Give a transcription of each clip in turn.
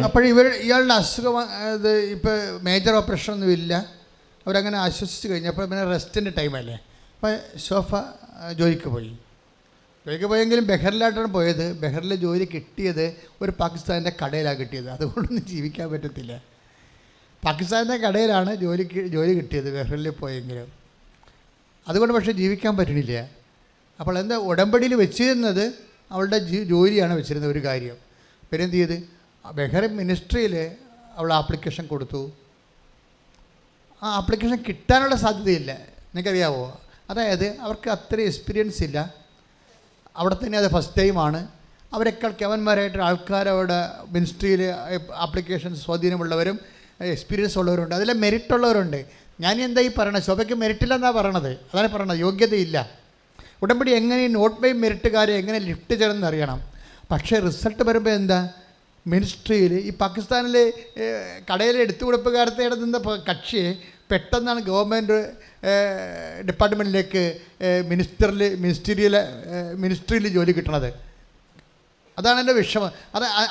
അപ്പോൾ ഇയാളുടെ അസുഖം ഇപ്പോൾ മേജർ ഓപ്പറേഷൻ ഒന്നും ഇല്ല. അവരങ്ങനെ ആശ്വസിച്ച് കഴിഞ്ഞപ്പോൾ പിന്നെ റെസ്റ്റിൻ്റെ ടൈമല്ലേ. അപ്പോൾ സോഫ ജോലിക്ക് പോയെങ്കിലും ബെഹറിലായിട്ടാണ് പോയത്. ബെഹറിൽ ജോലി കിട്ടിയത് ഒരു പാകിസ്ഥാൻ്റെ കടയിലാണ് കിട്ടിയത്. അതുകൊണ്ടൊന്നും ജീവിക്കാൻ പറ്റത്തില്ല. പാകിസ്ഥാൻ്റെ കടയിലാണ് ജോലി കിട്ടിയത് ബെഹറിൽ പോയെങ്കിലും. അതുകൊണ്ട് പക്ഷേ ജീവിക്കാൻ പറ്റണില്ല. അപ്പോൾ എന്താ ഉടമ്പടിയിൽ വെച്ചിരുന്നത് അവളുടെ ജോലിയാണ് വെച്ചിരുന്നത് ഒരു കാര്യം. പിന്നെ എന്ത് ചെയ്ത് ബെഹ്റിൻ മിനിസ്ട്രിയിൽ അവൾ ആപ്ലിക്കേഷൻ കൊടുത്തു. ആ ആപ്ലിക്കേഷൻ കിട്ടാനുള്ള സാധ്യതയില്ല. നിങ്ങൾക്കറിയാവോ? അതായത് അവർക്ക് അത്ര എക്സ്പീരിയൻസ് ഇല്ല. അവിടെ തന്നെ അത് ഫസ്റ്റ് ടൈമാണ്. അവരെക്കാൾ കെവന്മാരായിട്ട് ആൾക്കാർ അവിടെ മിനിസ്ട്രിയിൽ ആപ്ലിക്കേഷൻ സ്വാധീനമുള്ളവരും എക്സ്പീരിയൻസ് ഉള്ളവരുണ്ട്. അതിൽ മെറിറ്റ് ഉള്ളവരുണ്ട്. ഞാൻ എന്താ ഈ പറയണത്? ശോഭയ്ക്ക് മെറിറ്റില്ലെന്നാണ് പറയണത്. അതാണ് പറയണത്, യോഗ്യതയില്ല. ഉടമ്പടി എങ്ങനെ നോട്ട് ബൈ മെറിറ്റുകാരെ എങ്ങനെ ലിഫ്റ്റ് ചെയ്യണമെന്ന് അറിയണം. പക്ഷേ റിസൾട്ട് വരുമ്പോൾ എന്താ, മിനിസ്ട്രിയിൽ ഈ പാകിസ്ഥാനിലെ കടയിലെ എടുത്തുകൊടുപ്പുകാരത്തെ നിന്ന കക്ഷിയെ പെട്ടെന്നാണ് ഗവൺമെൻറ് ഡിപ്പാർട്ട്മെൻറ്റിലേക്ക് മിനിസ്ട്രിയിൽ ജോലി കിട്ടണത്. അതാണ് എൻ്റെ വിഷമം.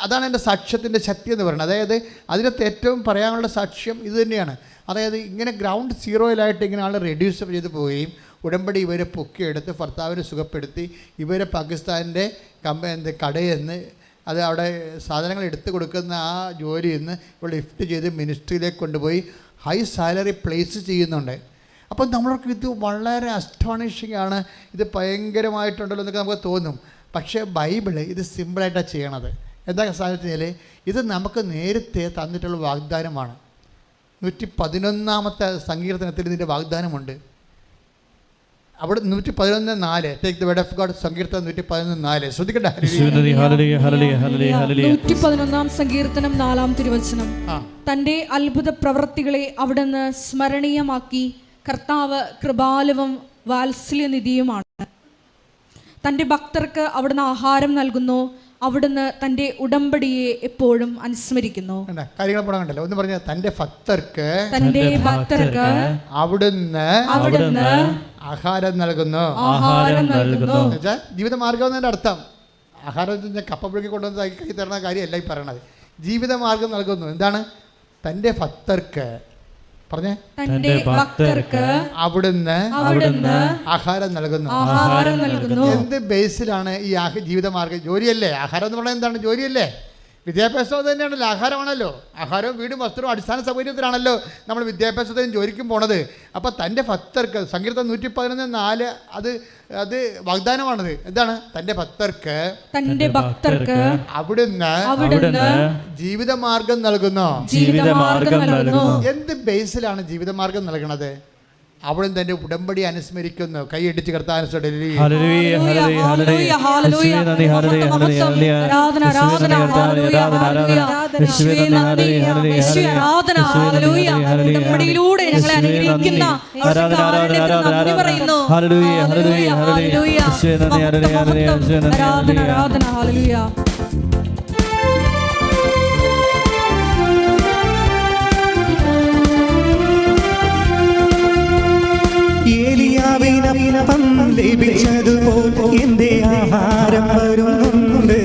അതാണ് എൻ്റെ സാക്ഷ്യത്തിൻ്റെ ശക്തി എന്ന് പറയുന്നത്. അതായത് അതിനകത്ത് ഏറ്റവും പറയാനുള്ള സാക്ഷ്യം ഇത് തന്നെയാണ്. അതായത് ഇങ്ങനെ ഗ്രൗണ്ട് സീറോയിലായിട്ട് ഇങ്ങനെ ആൾ റെഡ്യൂസ് ചെയ്ത് പോവുകയും ഉടമ്പടി ഇവരെ പൊക്കിയെടുത്ത് ഭർത്താവിനെ സുഖപ്പെടുത്തി ഇവരെ പാകിസ്ഥാൻ്റെ കടയിൽ നിന്ന് അത് അവിടെ സാധനങ്ങൾ എടുത്തു കൊടുക്കുന്ന ആ ജോലിയിൽ നിന്ന് ഇവിടെ ലിഫ്റ്റ് ചെയ്ത് മിനിസ്ട്രിയിലേക്ക് കൊണ്ടുപോയി ഹൈ സാലറി പ്ലേസ് ചെയ്യുന്നുണ്ട്. അപ്പം നമ്മൾക്ക് ഇത് വളരെ അസ്റ്റോണിഷിംഗ് ആണ്, ഇത് ഭയങ്കരമായിട്ടുണ്ടല്ലോ എന്നൊക്കെ നമുക്ക് തോന്നും. പക്ഷേ ബൈബിള് ഇത് സിമ്പിളായിട്ടാണ് ചെയ്യണത്. എന്താ സാധനത്തിൽ ഇത് നമുക്ക് നേരത്തെ തന്നിട്ടുള്ള വാഗ്ദാനമാണ്. 111 സങ്കീർത്തനത്തിൽ ഇതിൻ്റെ വാഗ്ദാനമുണ്ട്. അവിടെ 111:4 take the word of God. സങ്കീർത്തനം 111:4 ശ്രദ്ധിക്കട്ടെ. 111 സങ്കീർത്തനം 4 തിരുവചനം. തന്റെ അത്ഭുത പ്രവൃത്തികളെ അവിടുന്ന് സ്മരണീയമാക്കി. കർത്താവ് കൃപാലുവും വാത്സല്യനിധിയുമാണ്. തന്റെ ഭക്തർക്ക് അവിടുന്ന് ആഹാരം നൽകുന്നു. അവിടുന്ന് തന്റെ ഉടമ്പടിയെ എപ്പോഴും അനുസ്മരിക്കുന്നു. കാര്യങ്ങൾ പോകണ്ടല്ലോ. ഒന്ന് പറഞ്ഞ തന്റെ ഭക്തർക്ക് അവിടുന്ന് ആഹാരം നൽകുന്നു. ജീവിതമാർഗം എന്നതിൻ്റെ അർത്ഥം ആഹാരം കപ്പപ്പുഴക്കി കൊണ്ടുവന്ന് കൈ തരുന്ന കാര്യമല്ല ഈ പറയണത്. ജീവിതമാർഗം നൽകുന്നു. എന്താണ്? തൻ്റെ ഭക്തർക്ക് പറഞ്ഞേ, തന്റെ ഭക്തർക്ക് അവിടുന്ന് ആഹാരം നൽകുന്നു. എന്ത് ബേസിലാണ് ഈ ജീവിതമാർഗം? ജോലിയല്ലേ? ആഹാരം എന്ന് പറഞ്ഞാൽ എന്താണ്? ജോലിയല്ലേ? വിദ്യാഭ്യാസം തന്നെയാണല്ലോ, ആഹാരമാണല്ലോ. ആഹാരവും വീടും വസ്ത്രവും അടിസ്ഥാന സൗകര്യത്തിലാണല്ലോ നമ്മൾ വിദ്യാഭ്യാസത്തിനും ജോലിക്കും പോണത്. അപ്പോൾ തൻ്റെ ഭക്തർക്ക് സങ്കീർത്തനം 111:4 അത് വാഗ്ദാനമാണത്. എന്താണ്? തൻ്റെ ഭക്തർക്ക് അവിടുന്ന് ജീവിതമാർഗം നൽകുന്നു. എന്ത് ബേസിലാണ് ജീവിതമാർഗം നൽകണത്? അവിടെ തന്റെ ഉടമ്പടി അനുസ്മരിക്കുന്നു. കൈയടിച്ച് കർത്താവിനെ ഏലിയാവിനപ്പം ലഭിച്ചതുപോൽ എന്റെ ആഹാരം വരുന്നുണ്ട്.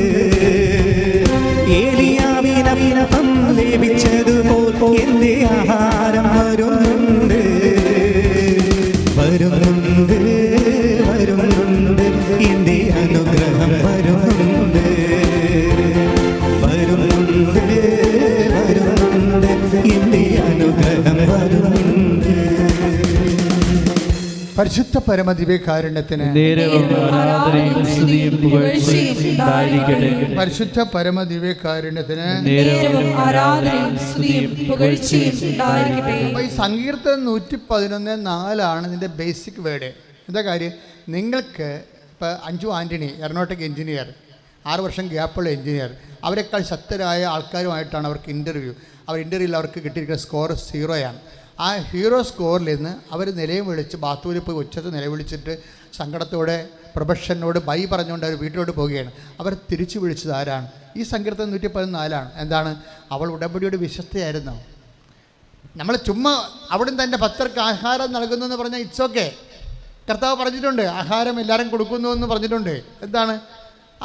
ഏലിയാവിനപ്പം ലഭിച്ചതുപോൽ എന്റെ ആഹാരം വരുന്നുണ്ട്. വരുന്നുണ്ട് വരുന്നുണ്ട് എന്റെ അനുഗ്രഹം വരുന്നുണ്ട്. വരുന്നുണ്ട് വരുന്നുണ്ട് എന്റെ അനുഗ്രഹം വരുന്നുണ്ട്. പരിശുദ്ധ പരമദിവ്യകാരുണ്യത്തിന് പരിശുദ്ധ പരമദിവ്യകാരുണ്യത്തിന്. ഈ സങ്കീർത്തനം 111:4 ഇതിൻ്റെ ബേസിക് വേർഡ്. എന്താ കാര്യം? നിങ്ങൾക്ക് ഇപ്പോൾ അഞ്ജു ആൻ്റണി എറണാകുളത്തേക്ക് എഞ്ചിനീയർ, 6 വർഷം ഗ്യാപ്പുള്ള എഞ്ചിനീയർ, അവരെക്കാൾ ശക്തരായ ആൾക്കാരുമായിട്ടാണ് അവർക്ക് ഇൻ്റർവ്യൂ. ഇൻ്റർവ്യൂവിൽ അവർക്ക് കിട്ടിയിരിക്കുന്ന സ്കോർ 0. ആ ഹീറോ സ്കോറിൽ നിന്ന് അവർ നിലയും വിളിച്ച് ബാത്റൂമിൽ പോയി ഉച്ചത്ത് നിലവിളിച്ചിട്ട് സങ്കടത്തോടെ പ്രൊഫഷനോട് ബൈ പറഞ്ഞുകൊണ്ട് അവർ വീട്ടിലോട്ട് പോവുകയാണ്. അവർ തിരിച്ചു വിളിച്ചത് ആരാണ്? ഈ സങ്കീർത്തനം 114. എന്താണ്? അവൾ ഉടമ്പടിയോട് വിശ്വസ്തയായിരുന്നു. നമ്മൾ ചുമ്മാ അവിടുന്ന് തൻ്റെ ഭക്തർക്ക് ആഹാരം നൽകുന്നു എന്ന് പറഞ്ഞാൽ ഇറ്റ്സ് ഓക്കെ. കർത്താവ് പറഞ്ഞിട്ടുണ്ട് ആഹാരം എല്ലാവരും കൊടുക്കുന്നു എന്ന് പറഞ്ഞിട്ടുണ്ട്. എന്താണ്?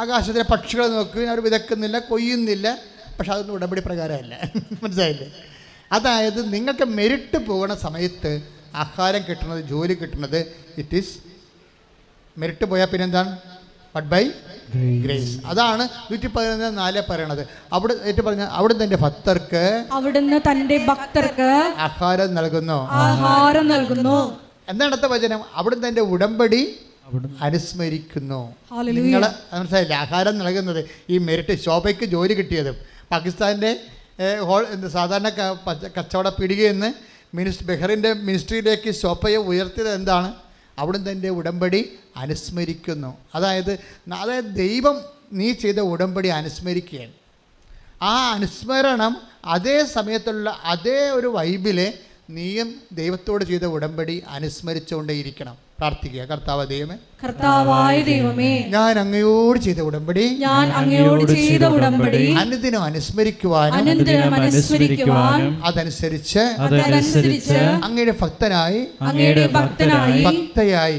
ആകാശത്തിലെ പക്ഷികളെ നോക്കി അവർ വിതക്കുന്നില്ല, കൊയ്യുന്നില്ല. പക്ഷെ അതൊന്നും ഉടമ്പടി പ്രകാരമല്ല. മനസ്സിലായില്ലേ? അതായത് നിങ്ങൾക്ക് മെരിട്ട് പോകുന്ന സമയത്ത് ആഹാരം കിട്ടുന്നത്, ജോലി കിട്ടുന്നത്, ഇറ്റ് ഈസ് മെരിട്ട് പോയാൽ പിന്നെന്താണ്? But by grace. അതാണ് 114 പറയണത്. അവിടെ ഏറ്റു പറഞ്ഞ അവിടുന്ന് തന്റെ ഭക്തർക്ക് അവിടുന്ന് തന്റെ ഭക്തർക്ക് ആഹാരം നൽകുന്നു. ആഹാരം നൽകുന്നു. എന്താണ് അടുത്ത വചനം? അവിടുന്ന് തന്റെ ഉടമ്പടി അനുസ്മരിക്കുന്നു. നിങ്ങൾ മനസ്സിലായില്ലേ? ആഹാരം നൽകുന്നത് ഈ മെരിറ്റ്. ശോഭയ്ക്ക് ജോലി കിട്ടിയത് പാകിസ്ഥാൻ്റെ സാധാരണ കച്ചവട പീടികയെന്ന് ബെഹ്റിൻ്റെ മിനിസ്ട്രിയിലേക്ക് ശോഭയെ ഉയർത്തിയത് എന്താണ്? അവിടുന്ന് തൻ്റെ ഉടമ്പടി അനുസ്മരിക്കുന്നു. അതായത് ദൈവം നീ ചെയ്ത ഉടമ്പടി അനുസ്മരിക്കുകയാണ്. ആ അനുസ്മരണം അതേ സമയത്തുള്ള അതേ ഒരു വൈബിലെ നീയും ദൈവത്തോട് ചെയ്ത ഉടമ്പടി അനുസ്മരിച്ചുകൊണ്ടേയിരിക്കണം. പ്രാർത്ഥിക്കുക. കർത്താവായ ദൈവമേ, ഞാൻ അങ്ങയോട് ചെയ്ത ഉടമ്പടി അനുദിനം അനുസ്മരിക്കുവാനും അതനുസരിച്ച് അങ്ങയുടെ ഭക്തനായി ഭക്തയായി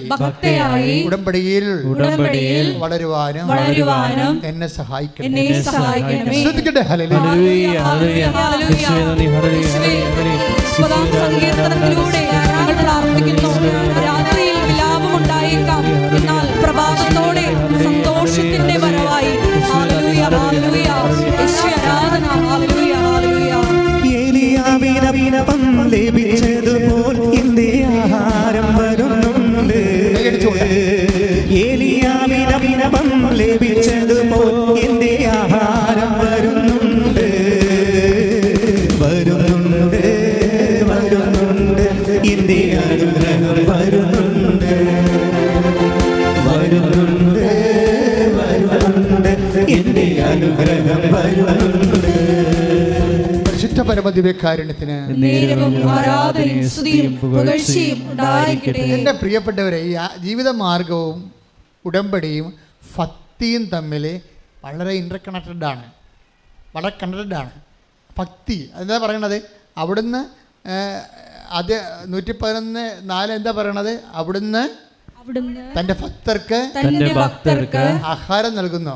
ഉടമ്പടിയിൽ വളരുവാനും എന്നെ സഹായിക്കണം. ശ്രദ്ധിക്കട്ടെ. സങ്കീർത്തനത്തിലൂടെ ഞങ്ങൾ പ്രാർത്ഥിക്കുന്നു. രാത്രിയിൽ വിലാപമുണ്ടായേക്കാം, എന്നാൽ പ്രഭാതത്തോടെ സന്തോഷത്തിന്റെ വരവായി. ഹല്ലേലൂയ, ഹല്ലേലൂയ, യേശുവേ ആരാധന. ഹല്ലേലൂയ, ഹല്ലേലൂയ. ഏലിയാവിനപ്പം ലഭിച്ചതുപോൽ എന്റെ ആഹാരം വരുന്നുണ്ട്. ഏലിയാവിനപ്പം ലഭിച്ചതുപോൽ എന്റെ ആഹാരം വരുന്നുണ്ട്. വരുന്നുണ്ട്, വരുന്നുണ്ട്, എന്റെ അനുഗ്രഹം വരുന്നുണ്ട്. വരുന്നുണ്ട്, വരുന്നുണ്ട്, എന്റെ അനുഗ്രഹം വരുന്നുണ്ട്. പരിശുദ്ധ പരമദിവ്യകാരുണ്യത്തിന് എൻ്റെ പ്രിയപ്പെട്ടവരെ, ഈ ജീവിത മാർഗവും ഉടമ്പടിയും ഭക്തിയും തമ്മിൽ വളരെ ഇൻ്റർകണക്റ്റഡാണ്, വളരെ കണക്റ്റഡാണ്. ഭക്തി എന്താ പറയണത്? അവിടുന്ന് അത് 114 എന്താ പറയണത്? അവിടുന്ന് തന്റെ ഭക്തർക്ക് ആഹാരം നൽകുന്നു,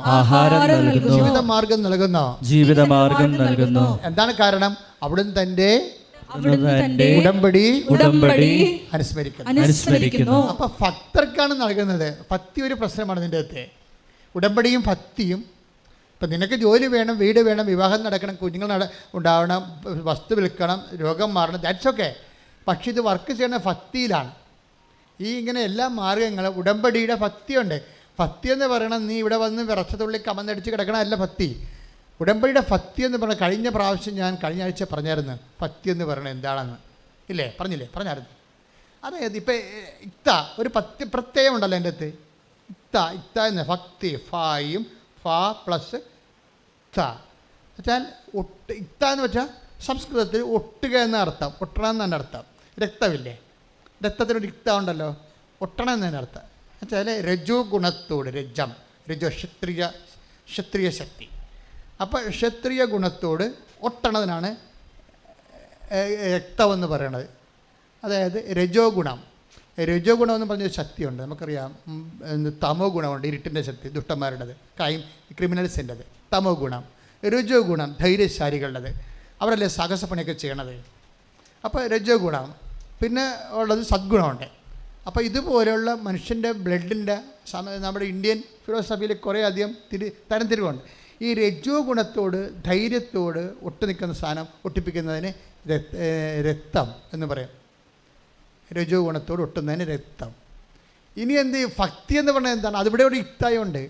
ജീവിതമാർഗം നൽകുന്നു. എന്താണ് കാരണം? അവിടുന്ന് തന്റെ ഉടമ്പടി അനുസ്മരിക്കുന്നു. അപ്പൊ ഭക്തർക്കാണ് നൽകുന്നത്. ഭക്തി ഒരു പ്രശ്നമാണ് നിന്റെ അകത്തെ. ഉടമ്പടിയും ഭക്തിയും. ഇപ്പം നിനക്ക് ജോലി വേണം, വീട് വേണം, വിവാഹം നടക്കണം, കുഞ്ഞുങ്ങൾ ഉണ്ടാവണം, വസ്തു വിൽക്കണം, രോഗം മാറണം, ദാറ്റ്സ് ഓക്കെ. പക്ഷെ ഇത് വർക്ക് ചെയ്യുന്ന ഭക്തിയിലാണ്. ഈ ഇങ്ങനെ എല്ലാ മാർഗങ്ങളും ഉടമ്പടിയുടെ ഭക്തിയുണ്ട്. ഭക്തി എന്ന് പറയണം നീ ഇവിടെ വന്ന് വിറച്ചതുള്ളി കമന്നടിച്ച് കിടക്കണമല്ല ഭക്തി. ഉടമ്പടിയുടെ ഭക്തി എന്ന് പറഞ്ഞാൽ കഴിഞ്ഞ പ്രാവശ്യം ഞാൻ കഴിഞ്ഞ ആഴ്ച പറഞ്ഞായിരുന്നു ഭക്തി എന്ന് പറയണത് എന്താണെന്ന്. ഇല്ലേ? പറഞ്ഞായിരുന്നു. അതായത് ഇപ്പം ഇത്ത ഒരു ഭക്തി പ്രത്യയം ഉണ്ടല്ലോ എൻ്റെ അടുത്ത്. ഇത്ത എന്ന് ഭക്തി ഫായും ഫാ പ്ലസ് ത വെച്ചാൽ ഇത്ത എന്ന് വെച്ചാൽ സംസ്കൃതത്തിൽ ഒട്ടുക എന്ന അർത്ഥം, ഒട്ടണം എന്നാണ് അർത്ഥം. രക്തമില്ലേ? രക്തത്തിനൊരു ഇക്ത ഉണ്ടല്ലോ, ഒട്ടണം എന്നതിന് അർത്ഥം. വെച്ചാൽ രജോ ഗുണത്തോട്, രജോ ക്ഷത്രിയ ശക്തി. അപ്പോൾ ക്ഷത്രിയ ഗുണത്തോട് ഒട്ടണതിനാണ് രക്തമെന്ന് പറയണത്. അതായത് രജോ ഗുണം എന്ന് പറഞ്ഞൊരു ശക്തിയുണ്ട്, നമുക്കറിയാം. തമോ ഗുണമുണ്ട്, ഇരുട്ടിൻ്റെ ശക്തി, ദുഷ്ടന്മാരുടേത്, ക്രിമിനൽസിൻ്റെത്. തമോ ഗുണം. രജോ ഗുണം ധൈര്യശാലികളുടേത്, അവരല്ലേ സാഹസപ്പണിയൊക്കെ ചെയ്യണത്. അപ്പോൾ രജോ ഗുണം. പിന്നെ ഉള്ളത് സദ്ഗുണമുണ്ട്. അപ്പോൾ ഇതുപോലെയുള്ള മനുഷ്യൻ്റെ ബ്ലഡിൻ്റെ നമ്മുടെ ഇന്ത്യൻ ഫിലോസഫിയിൽ കുറേ അധികം തരംതിരിവുണ്ട്. ഈ രജോ ഗുണത്തോട് ധൈര്യത്തോട് ഒട്ടുനിൽക്കുന്ന സാധനം ഒട്ടിപ്പിക്കുന്നതിന് രക്തം എന്ന് പറയും. രജോ ഗുണത്തോട് ഒട്ടുന്നതിന് രക്തം. ഇനി എന്ത് ഭക്തി എന്ന് പറഞ്ഞാൽ എന്താണ്? അതിവിടെ ഒരു യുക്തായുണ്ട്.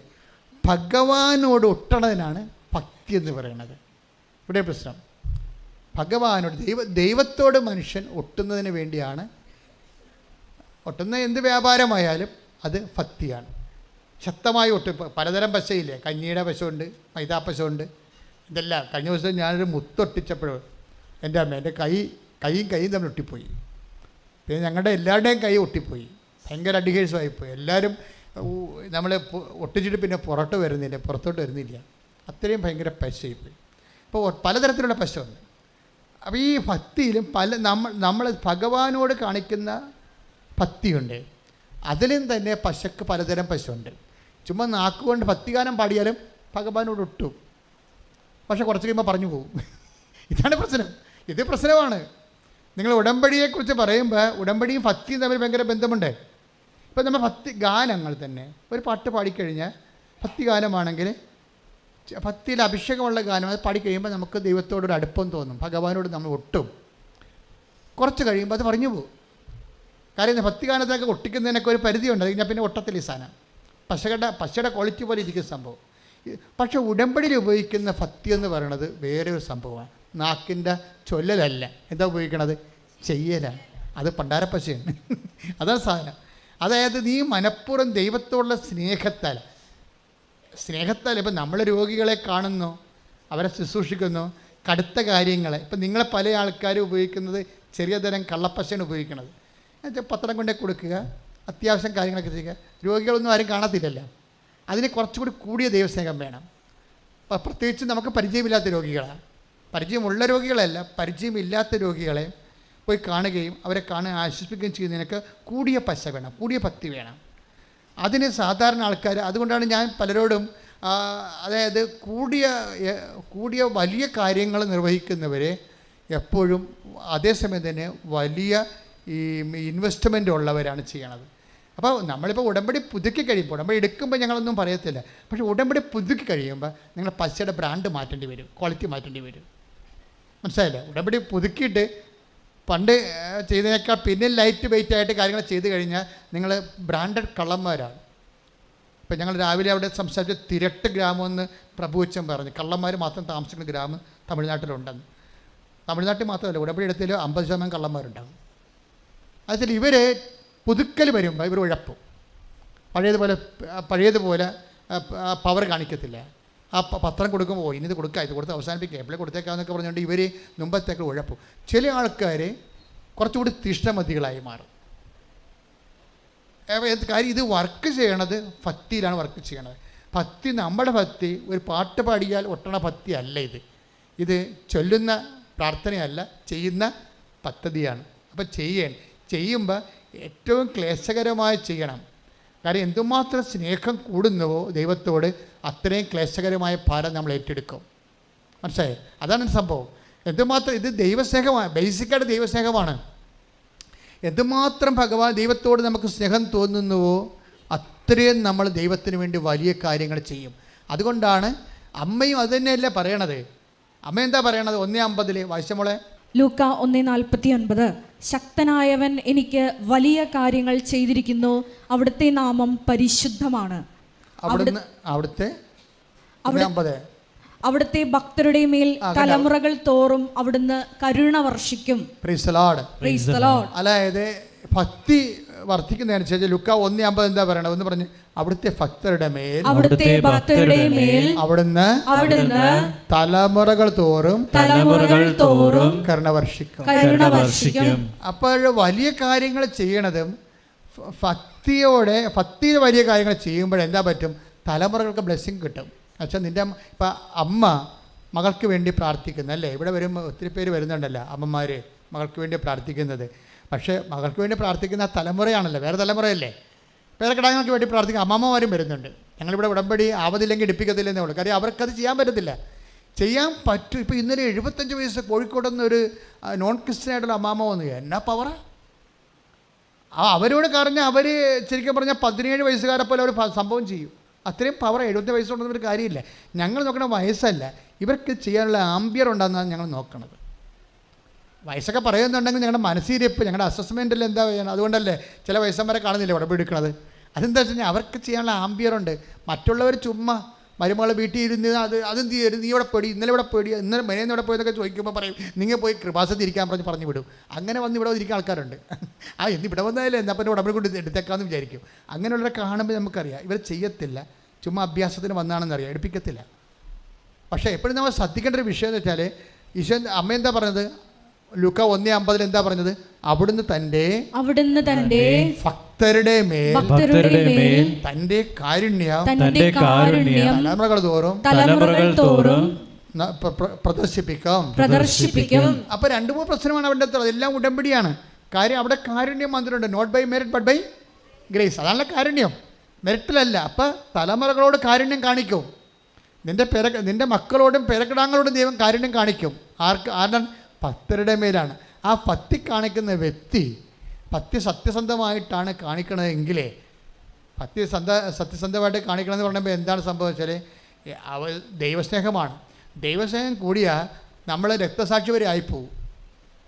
ഭഗവാനോട് ഒട്ടണതിനാണ് ഭക്തി എന്ന് പറയുന്നത്. ഇവിടെ പ്രശ്നം ഭഗവാനോട് ദൈവത്തോട് മനുഷ്യൻ ഒട്ടുന്നതിന് വേണ്ടിയാണ്. ഒട്ടുന്ന എന്ത് വ്യാപാരമായാലും അത് ഭക്തിയാണ്. ശക്തമായി ഒട്ടും. പലതരം പശയില്ലേ? കഞ്ഞിയുടെ പശുണ്ട്, മൈദാ പശുണ്ട്, ഇതെല്ലാം. കഴിഞ്ഞ ദിവസം ഞാനൊരു മുത്തൊട്ടിച്ചപ്പോഴും എൻ്റെ അമ്മ എൻ്റെ കൈയും തമ്മിൽ ഒട്ടിപ്പോയി. പിന്നെ ഞങ്ങളുടെ എല്ലാവരുടെയും കൈ ഒട്ടിപ്പോയി. ഭയങ്കര അഡിക്കേഴ്സുമായിപ്പോയി. എല്ലാവരും നമ്മൾ ഒട്ടിച്ചിട്ട് പിന്നെ പുറത്തോട്ട് വരുന്നില്ല. അത്രയും ഭയങ്കര പശയായിപ്പോയി. ഇപ്പോൾ പലതരത്തിലുള്ള പശുണ്ട്. അപ്പോൾ ഈ ഭക്തിയിലും നമ്മൾ ഭഗവാനോട് കാണിക്കുന്ന ഭക്തിയുണ്ട്. അതിലും തന്നെ പശുക്ക് പലതരം പശുണ്ട്. ചുമ്മാ നാക്കുകൊണ്ട് ഭക്തിഗാനം പാടിയാലും ഭഗവാനോട് ഒട്ടും, പക്ഷെ കുറച്ച് കഴിയുമ്പോൾ പറഞ്ഞു പോകും. ഇതാണ് പ്രശ്നം. ഇത് പ്രശ്നമാണ്. നിങ്ങൾ ഉടമ്പടിയെക്കുറിച്ച് പറയുമ്പോൾ ഉടമ്പടിയും ഭക്തിയും തമ്മിൽ ഭയങ്കര ബന്ധമുണ്ട്. ഇപ്പം നമ്മൾ ഭക്തി ഗാനങ്ങൾ തന്നെ ഒരു പാട്ട് പാടിക്കഴിഞ്ഞാൽ ഭക്തി ഗാനമാണെങ്കിൽ ഭക്തിയിൽ അഭിഷേകമുള്ള ഗാനം അത് പാടിക്കഴിയുമ്പോൾ നമുക്ക് ദൈവത്തോടൊരു അടുപ്പം തോന്നും, ഭഗവാനോട് നമ്മൾ ഒട്ടും. കുറച്ച് കഴിയുമ്പോൾ അത് പറഞ്ഞു പോകും. കാര്യം ഭക്തി ഗാനത്തിനൊക്കെ ഒട്ടിക്കുന്നതിനൊക്കെ ഒരു പരിധിയുണ്ട്. അത് കഴിഞ്ഞാൽ പിന്നെ ഒട്ടത്തിൽ ഈ സാധനം പശയുടെ ക്വാളിറ്റി പോലെ ഇരിക്കുന്ന സംഭവം. പക്ഷേ ഉടമ്പടിയിൽ ഉപയോഗിക്കുന്ന ഭക്തി എന്ന് പറയുന്നത് വേറെ ഒരു സംഭവമാണ്. നാക്കിൻ്റെ ചൊല്ലലല്ല, എന്താ ഉപയോഗിക്കണത്? ചെയ്യലാണ്. അത് പണ്ടാരപ്പശയാണ്. അതാണ് സാധനം. അതായത് നീ മനഃപൂർവ്വം ദൈവത്തോടുള്ള സ്നേഹത്താൽ ഇപ്പം നമ്മൾ രോഗികളെ കാണുന്നു, അവരെ ശുശ്രൂഷിക്കുന്നു, കടുത്ത കാര്യങ്ങൾ. ഇപ്പം നിങ്ങളെ പല ആൾക്കാരും ഉപയോഗിക്കുന്നത് ചെറിയ തരം കള്ളപ്പശയാണ് ഉപയോഗിക്കുന്നത്. പത്രം കൊണ്ടേ കൊടുക്കുക, അത്യാവശ്യം കാര്യങ്ങളൊക്കെ ചെയ്യുക. രോഗികളൊന്നും ആരും കാണത്തില്ലല്ലോ. അതിന് കുറച്ചുകൂടി കൂടിയ ദൈവസ്നേഹം വേണം. പ്രത്യേകിച്ച് നമുക്ക് പരിചയമില്ലാത്ത രോഗികളാണ്. പരിചയമുള്ള രോഗികളല്ല, പരിചയമില്ലാത്ത രോഗികളെ പോയി കാണുകയും അവരെ കാണാൻ ആശ്വസിപ്പിക്കുകയും ചെയ്യുന്നതിനൊക്കെ കൂടിയ പശ വേണം, കൂടിയ ഭക്തി വേണം. അതിന് സാധാരണ ആൾക്കാർ, അതുകൊണ്ടാണ് ഞാൻ പലരോടും അതായത് കൂടിയ വലിയ കാര്യങ്ങൾ നിർവഹിക്കുന്നവരെ എപ്പോഴും അതേസമയം തന്നെ വലിയ ഈ ഇൻവെസ്റ്റ്മെൻ്റ് ഉള്ളവരാണ് ചെയ്യണത്. അപ്പോൾ നമ്മളിപ്പോൾ ഉടമ്പടി പുതുക്കി കഴിയുമ്പോൾ, ഉടമ്പടി എടുക്കുമ്പോൾ ഞങ്ങളൊന്നും പറയത്തില്ല, പക്ഷേ ഉടമ്പടി പുതുക്കി കഴിയുമ്പോൾ നിങ്ങൾ പശയുടെ ബ്രാൻഡ് മാറ്റേണ്ടി വരും, ക്വാളിറ്റി മാറ്റേണ്ടി വരും. മനസ്സിലായില്ലേ? ഉടമ്പടി പുതുക്കിയിട്ട് പണ്ട് ചെയ്തതിനേക്കാൾ പിന്നെ ലൈറ്റ് വെയിറ്റ് ആയിട്ട് കാര്യങ്ങൾ ചെയ്ത് കഴിഞ്ഞാൽ നിങ്ങൾ ബ്രാൻഡഡ് കള്ളന്മാരാണ്. ഇപ്പം ഞങ്ങൾ രാവിലെ അവിടെ സംസാരിച്ച തിരട്ട് ഗ്രാമമെന്ന് പ്രഭുവച്ചൻ പറഞ്ഞു. കള്ളന്മാർ മാത്രം താമസിക്കുന്ന ഗ്രാമം തമിഴ്നാട്ടിലുണ്ടെന്ന്. തമിഴ്നാട്ടിൽ മാത്രമല്ല, ഉടമ്പടി എടുത്തതിൽ 50% കള്ളന്മാരുണ്ടാകും. അതുവെച്ചാൽ ഇവർ പുതുക്കൽ വരുമ്പോൾ ഇവർ ഉഴപ്പും. പഴയതുപോലെ പവർ കാണിക്കത്തില്ല. ആ പത്രം കൊടുക്കുമ്പോൾ ഇനി ഇത് കൊടുക്കുക, ഇത് കൊടുത്ത് അവസാനിപ്പിക്കുക, എപ്പോഴും കൊടുത്തേക്കാന്നൊക്കെ പറഞ്ഞുകൊണ്ട് ഇവർ മുമ്പത്തേക്ക് ഉഴപ്പും. ചില ആൾക്കാർ കുറച്ചുകൂടി തീഷ്ണമതികളായി മാറും. കാര്യം ഇത് വർക്ക് ചെയ്യണത് ഭക്തിയിലാണ് വർക്ക് ചെയ്യണത്. ഭക്തി, നമ്മുടെ ഭക്തി ഒരു പാട്ട് പാടിയാൽ ഒട്ടണ ഭക്തി അല്ല ഇത്. ഇത് ചൊല്ലുന്ന പ്രാർത്ഥനയല്ല, ചെയ്യുന്ന പദ്ധതിയാണ്. അപ്പം ചെയ്യുമ്പോൾ ഏറ്റവും ക്ലേശകരമായി ചെയ്യണം. കാര്യം എന്തുമാത്രം സ്നേഹം കൂടുന്നുവോ ദൈവത്തോട് അത്രയും ക്ലേശകരമായ ഭാരം നമ്മൾ ഏറ്റെടുക്കും. മനസ്സിലായി? അതാണ് സംഭവം. എന്തുമാത്രം ഇത് ദൈവസ്നേഹമാണ്, ബേസിക്കായിട്ട് ദൈവസ്നേഹമാണ്. എന്തുമാത്രം ദൈവത്തോട് നമുക്ക് സ്നേഹം തോന്നുന്നുവോ അത്രയും നമ്മൾ ദൈവത്തിന് വേണ്ടി വലിയ കാര്യങ്ങൾ ചെയ്യും. അതുകൊണ്ടാണ് അമ്മയും അത് തന്നെയല്ലേ പറയണത്. അമ്മ എന്താ പറയണത്? 1:50 വായിച്ചമോളെ. ലൂക്ക 1:49 ശക്തനായവൻ എനിക്ക് വലിയ കാര്യങ്ങൾ ചെയ്തിരിക്കുന്നു, അവിടുത്തെ നാമം പരിശുദ്ധമാണ്. അവിടുത്തെ ഭക്തരുടെ മേൽ തലമുറകൾ തോറും അവിടുന്ന് കരുണ വർഷിക്കും. അതായത് ഭക്തി വർദ്ധിക്കുന്നതനുസരിച്ച് ലുക്ക 1:50 എന്താ പറയണത്? ഒന്ന് പറഞ്ഞ്, അവിടുത്തെ ഭക്തരുടെ മേൽ അവിടുന്ന് തലമുറകൾ തോറും കരുണ വർഷിക്കും. അപ്പോൾ വലിയ കാര്യങ്ങൾ ചെയ്യണതും ഭക്തിയിൽ വലിയ കാര്യങ്ങൾ ചെയ്യുമ്പോഴെന്താ പറ്റും? തലമുറകൾക്ക് ബ്ലെസ്സിങ് കിട്ടും. എന്നുവെച്ചാൽ നിൻ്റെ ഇപ്പം അമ്മ മകൾക്ക് വേണ്ടി പ്രാർത്ഥിക്കുന്നല്ലേ, ഇവിടെ വരുമ്പോൾ ഒത്തിരി പേര് വരുന്നുണ്ടല്ലോ അമ്മമാർ മകൾക്ക് വേണ്ടി പ്രാർത്ഥിക്കുന്നത്. പക്ഷേ മകൾക്ക് വേണ്ടി പ്രാർത്ഥിക്കുന്ന തലമുറയാണല്ലോ, വേറെ തലമുറയല്ലേ. പേരക്കിടാങ്ങൾക്ക് വേണ്ടി പ്രാർത്ഥിക്കുന്ന അമ്മമ്മമാരും വരുന്നുണ്ട്. ഞങ്ങളിവിടെ ഉടമ്പടി ആവതില്ലെങ്കിൽ എടുപ്പിക്കത്തില്ലെന്നേ ഉള്ളൂ. കാര്യം അവർക്കത് ചെയ്യാൻ പറ്റത്തില്ല. ചെയ്യാൻ പറ്റും. ഇപ്പോൾ ഇന്നലെ 75 വയസ്സ് കോഴിക്കോടെന്നൊരു നോൺ ക്രിസ്ത്യനായിട്ടുള്ള അമ്മാമ്മ വന്നു. എന്നാ പവറാ! അവരോട് പറഞ്ഞാൽ അവർ ശരിക്കും പറഞ്ഞാൽ 17 വയസ്സുകാരെ പോലെ അവർ സംഭവം ചെയ്യും. അത്രയും പവർ. 70 വയസ്സുകൊണ്ടൊന്നും ഒരു കാര്യമില്ല. ഞങ്ങൾ നോക്കണ വയസ്സല്ല, ഇവർക്ക് ചെയ്യാനുള്ള ആംബിയർ ഉണ്ടാകുന്നതാണ് ഞങ്ങൾ നോക്കണത്. വയസ്സൊക്കെ പറയുന്നുണ്ടെങ്കിൽ ഞങ്ങളുടെ മനസ്സിരിപ്പ്, ഞങ്ങളുടെ അസസ്മെൻറ്റിൽ എന്താ ചെയ്യണം. അതുകൊണ്ടല്ലേ ചില വയസ്സന്മാരെ കാണുന്നില്ല ഉടമ്പടി എടുക്കണത്. അതെന്താ വെച്ച് കഴിഞ്ഞാൽ അവർക്ക് ചെയ്യാനുള്ള ആംബിയറുണ്ട്. മറ്റുള്ളവർ ചുമ്മാ മരുമകളെ വീട്ടിൽ ഇരുന്ന് അതെന്ത് ചെയ്യരുത്, നീ ഇവിടെ പേടി, ഇന്നലെ ഇവിടെ പേടി, ഇന്നലെ മെനേന്ന് ഇവിടെ പോയതൊക്കെ ചോദിക്കുമ്പോൾ പറയും നിങ്ങൾ പോയി കൃപാസത്തിൽ ഇരിക്കാൻ പറഞ്ഞു വിടും. അങ്ങനെ വന്ന് ഇവിടെ ഇരിക്കുന്ന ആൾക്കാരുണ്ട്. ഇവിടെ വന്നാലേ എന്നാ പിന്നെ ഉടമ്പടി കൊണ്ട് എടുത്തേക്കാമെന്ന് വിചാരിക്കും. അങ്ങനെയുള്ളവരെ കാണുമ്പോൾ നമുക്കറിയാം ഇവർ ചെയ്യത്തില്ല, ചുമ്മാ അഭ്യാസത്തിന് വന്നാണെന്നറിയാം, എടുപ്പിക്കത്തില്ല. പക്ഷേ എപ്പോഴും നമ്മൾ ശ്രദ്ധിക്കേണ്ട ഒരു വിഷയം എന്ന് വെച്ചാൽ ഈശോ അമ്മ എന്താ പറഞ്ഞത്? ലൂക്ക 1:50 എന്താ പറഞ്ഞത്? അവിടുന്ന് തന്റെ ഭക്തരുടെ മേൽ തന്റെ കാരുണ്യം തലമുറകൾ തോറും പ്രദർശിപ്പിക്കും. അപ്പൊ 2-3 പ്രശ്നമാണ് അവിടെ. അതെല്ലാം ഉടമ്പടിയാണ്. കാര്യം അവിടെ കാരുണ്യം വന്നിട്ടുണ്ട്. Not by merit but by grace. അതാണല്ലോ കാരുണ്യം. മെറിറ്റിലല്ല. അപ്പം തലമുറകളോട് കാരുണ്യം കാണിക്കും. നിൻ്റെ മക്കളോടും പേരക്കിടാങ്ങളോടും ദൈവം കാരുണ്യം കാണിക്കും. ആരുടെ? ഭക്തരുടെ മേലാണ്. ആ ഭക്തി കാണിക്കുന്ന വ്യക്തി ഭക്തി സത്യസന്ധമായിട്ടാണ് കാണിക്കണതെങ്കിലേ, സത്യസന്ധമായിട്ട് കാണിക്കണമെന്ന് പറയുമ്പോൾ എന്താണ് സംഭവിച്ചാൽ ദൈവസ്നേഹമാണ്. ദൈവസ്നേഹം കൂടിയാൽ നമ്മൾ രക്തസാക്ഷി വരെ ആയിപ്പോവും.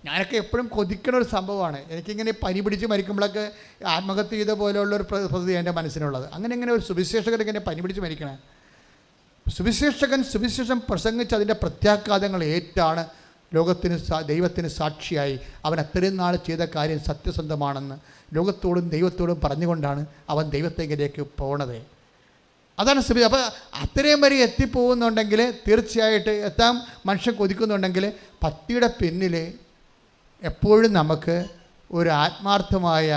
ഞാനൊക്കെ എപ്പോഴും കൊതിക്കുന്ന ഒരു സംഭവമാണ്. എനിക്കിങ്ങനെ പനി പിടിച്ച് മരിക്കുമ്പോഴൊക്കെ ആത്മഹത്യ ചെയ്ത പോലെയുള്ളൊരു പദ്ധതി എൻ്റെ മനസ്സിനുള്ളത്. അങ്ങനെ ഒരു സുവിശേഷകൻ ഇങ്ങനെ പനി പിടിച്ച് മരിക്കണേ. സുവിശേഷകൻ സുവിശേഷം പ്രസംഗിച്ച് അതിൻ്റെ പ്രത്യാഘാതങ്ങൾ ഏറ്റാണ് ദൈവത്തിന് സാക്ഷിയായി അവൻ അത്രയും നാൾ ചെയ്ത കാര്യം സത്യസന്ധമാണെന്ന് ലോകത്തോടും ദൈവത്തോടും പറഞ്ഞുകൊണ്ടാണ് അവൻ ദൈവത്തേക്കിലേക്ക് പോണത്. അതാണ് സുവിശേഷം. അപ്പോൾ അത്രയും വരെ എത്തിപ്പോകുന്നുണ്ടെങ്കിൽ, തീർച്ചയായിട്ട് എത്താൻ മനുഷ്യൻ കൊതിക്കുന്നുണ്ടെങ്കിൽ, ഭക്തിയുടെ പിന്നിൽ എപ്പോഴും നമുക്ക് ഒരു ആത്മാർത്ഥമായ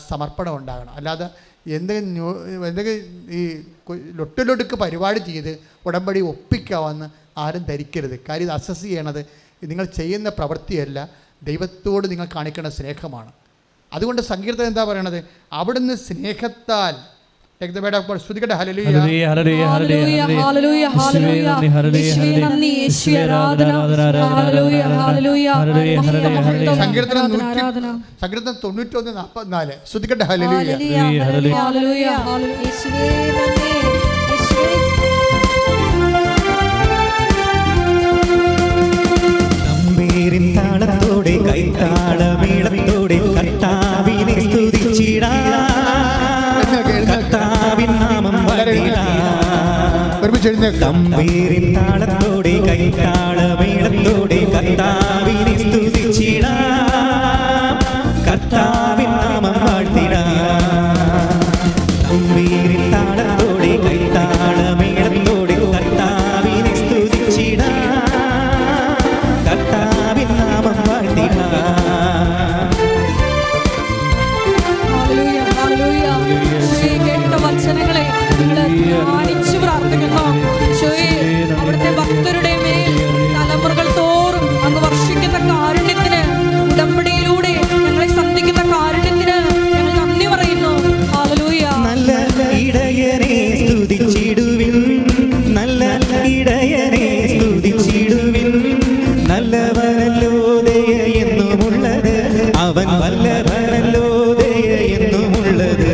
സമർപ്പണം ഉണ്ടാകണം. അല്ലാതെ എന്തെങ്കിലും ഈ ലൊട്ടിലൊടുക്ക് പരിപാടി ചെയ്ത് ഉടമ്പടി ഒപ്പിക്കാമെന്ന് ആരും ധരിക്കരുത്. കാര്യം ഇത് അസസ് ചെയ്യണത് നിങ്ങൾ ചെയ്യുന്ന പ്രവൃത്തിയല്ല, ദൈവത്തോട് നിങ്ങൾ കാണിക്കേണ്ട സ്നേഹമാണ്. അതുകൊണ്ട് സങ്കീർത്തനം എന്താ പറയണത്? അവിടുന്ന് സ്നേഹത്താൽ ശ്രുതികട്ടെ. ഹല്ലേലൂയ, ഹല്ലേലൂയ, ഹല്ലേലൂയ, ഹല്ലേലൂയ, യേശുവേ നന്ദി, യേശുവേ ആരാധന, ഹല്ലേലൂയ, ഹല്ലേലൂയ, സങ്കീർത്തനം 91:44 ശ്രുതികട്ടെ. ഹല്ലേലൂയ, ഹല്ലേലൂയ, ഹല്ലേലൂയ, യേശുവേ നന്ദി, യേശുവേ. തമ്പേരിൻ താളത്തോടെ കൈത്താളമേളത്തോടെ കർത്താവിനെ സ്തുതിച്ചിടാം. കർത്താവിൻ നാമം തമ്പേരിൻ താളത്തോടെ കൈത്താളമേളത്തോടെ കർത്താവിനെ സ്തുതിച്ചിടാം. കർത്താവിൻ നാമം വാഴ്ത്തിടാം. തമ്പേരിൻ താളത്തോടെ കൈത്താളമേളത്തോടെ കർത്താവിനെ സ്തുതിച്ചിടാം. കർത്താവിൻ നാമം വാഴ്ത്തിടാം. വചനങ്ങളെ ധ്യാനിച്ചു പ്രാർത്ഥിക്കുന്നു. അവിടുത്തെ ഭക്തരുടെ മേൽ തലമുറകൾ തോറും അങ്ങ് വർഷിക്കുന്ന കാരുണ്യത്തിന്, ഉടമ്പടിയിലൂടെ ഞങ്ങളെ സന്ധിക്കുന്ന കാരുണ്യത്തിന് ഞങ്ങൾ നന്ദി പറയുന്നു. ഹല്ലേലൂയ. നല്ല ഇടയനെ സ്തുതിച്ചിടുവിൻ, നല്ല ഇടയനെ സ്തുതിച്ചിടുവിൻ. നല്ലവനല്ലോ ദയ എന്നുമുള്ളത്, അവൻ വല്ലഭനല്ലോ ദയ എന്നുമുള്ളത്.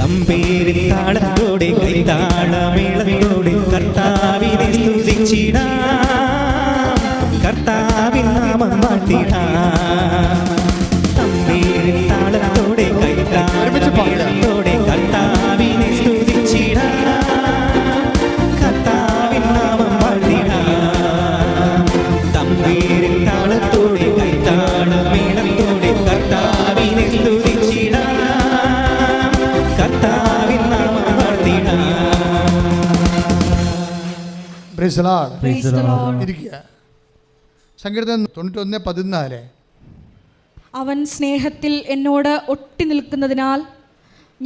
തമ്പേരിൻ താളത്തോടെ കൈത്താളമേളത്തോടെ കർത്താവിനെ സ്തുതിച്ചിടാം. കർത്താവിൻ നാമം വാഴ്ത്തിടാം. തമ്പേരിൻ താളത്തോടെ കൈത്താളമേളത്തോടെ കർത്താവിനെ സ്തുതിച്ചിടാം. കർത്താവിൻ നാമം വാഴ്ത്തിടാം. തമ്പേരിൻ താളത്തോടെ കൈത്താളമേളത്തോടെ കർത്താവിനെ സ്തുതിച്ചിടാം. കർത്താവിൻ നാമം വാഴ്ത്തിടാം. Praise the Lord. Praise the Lord. ഇരിക്കുക. സങ്കീർത്തനം 91:14 അവൻ സ്നേഹത്തിൽ എന്നോട് ഒട്ടി നിൽക്കുന്നതിനാൽ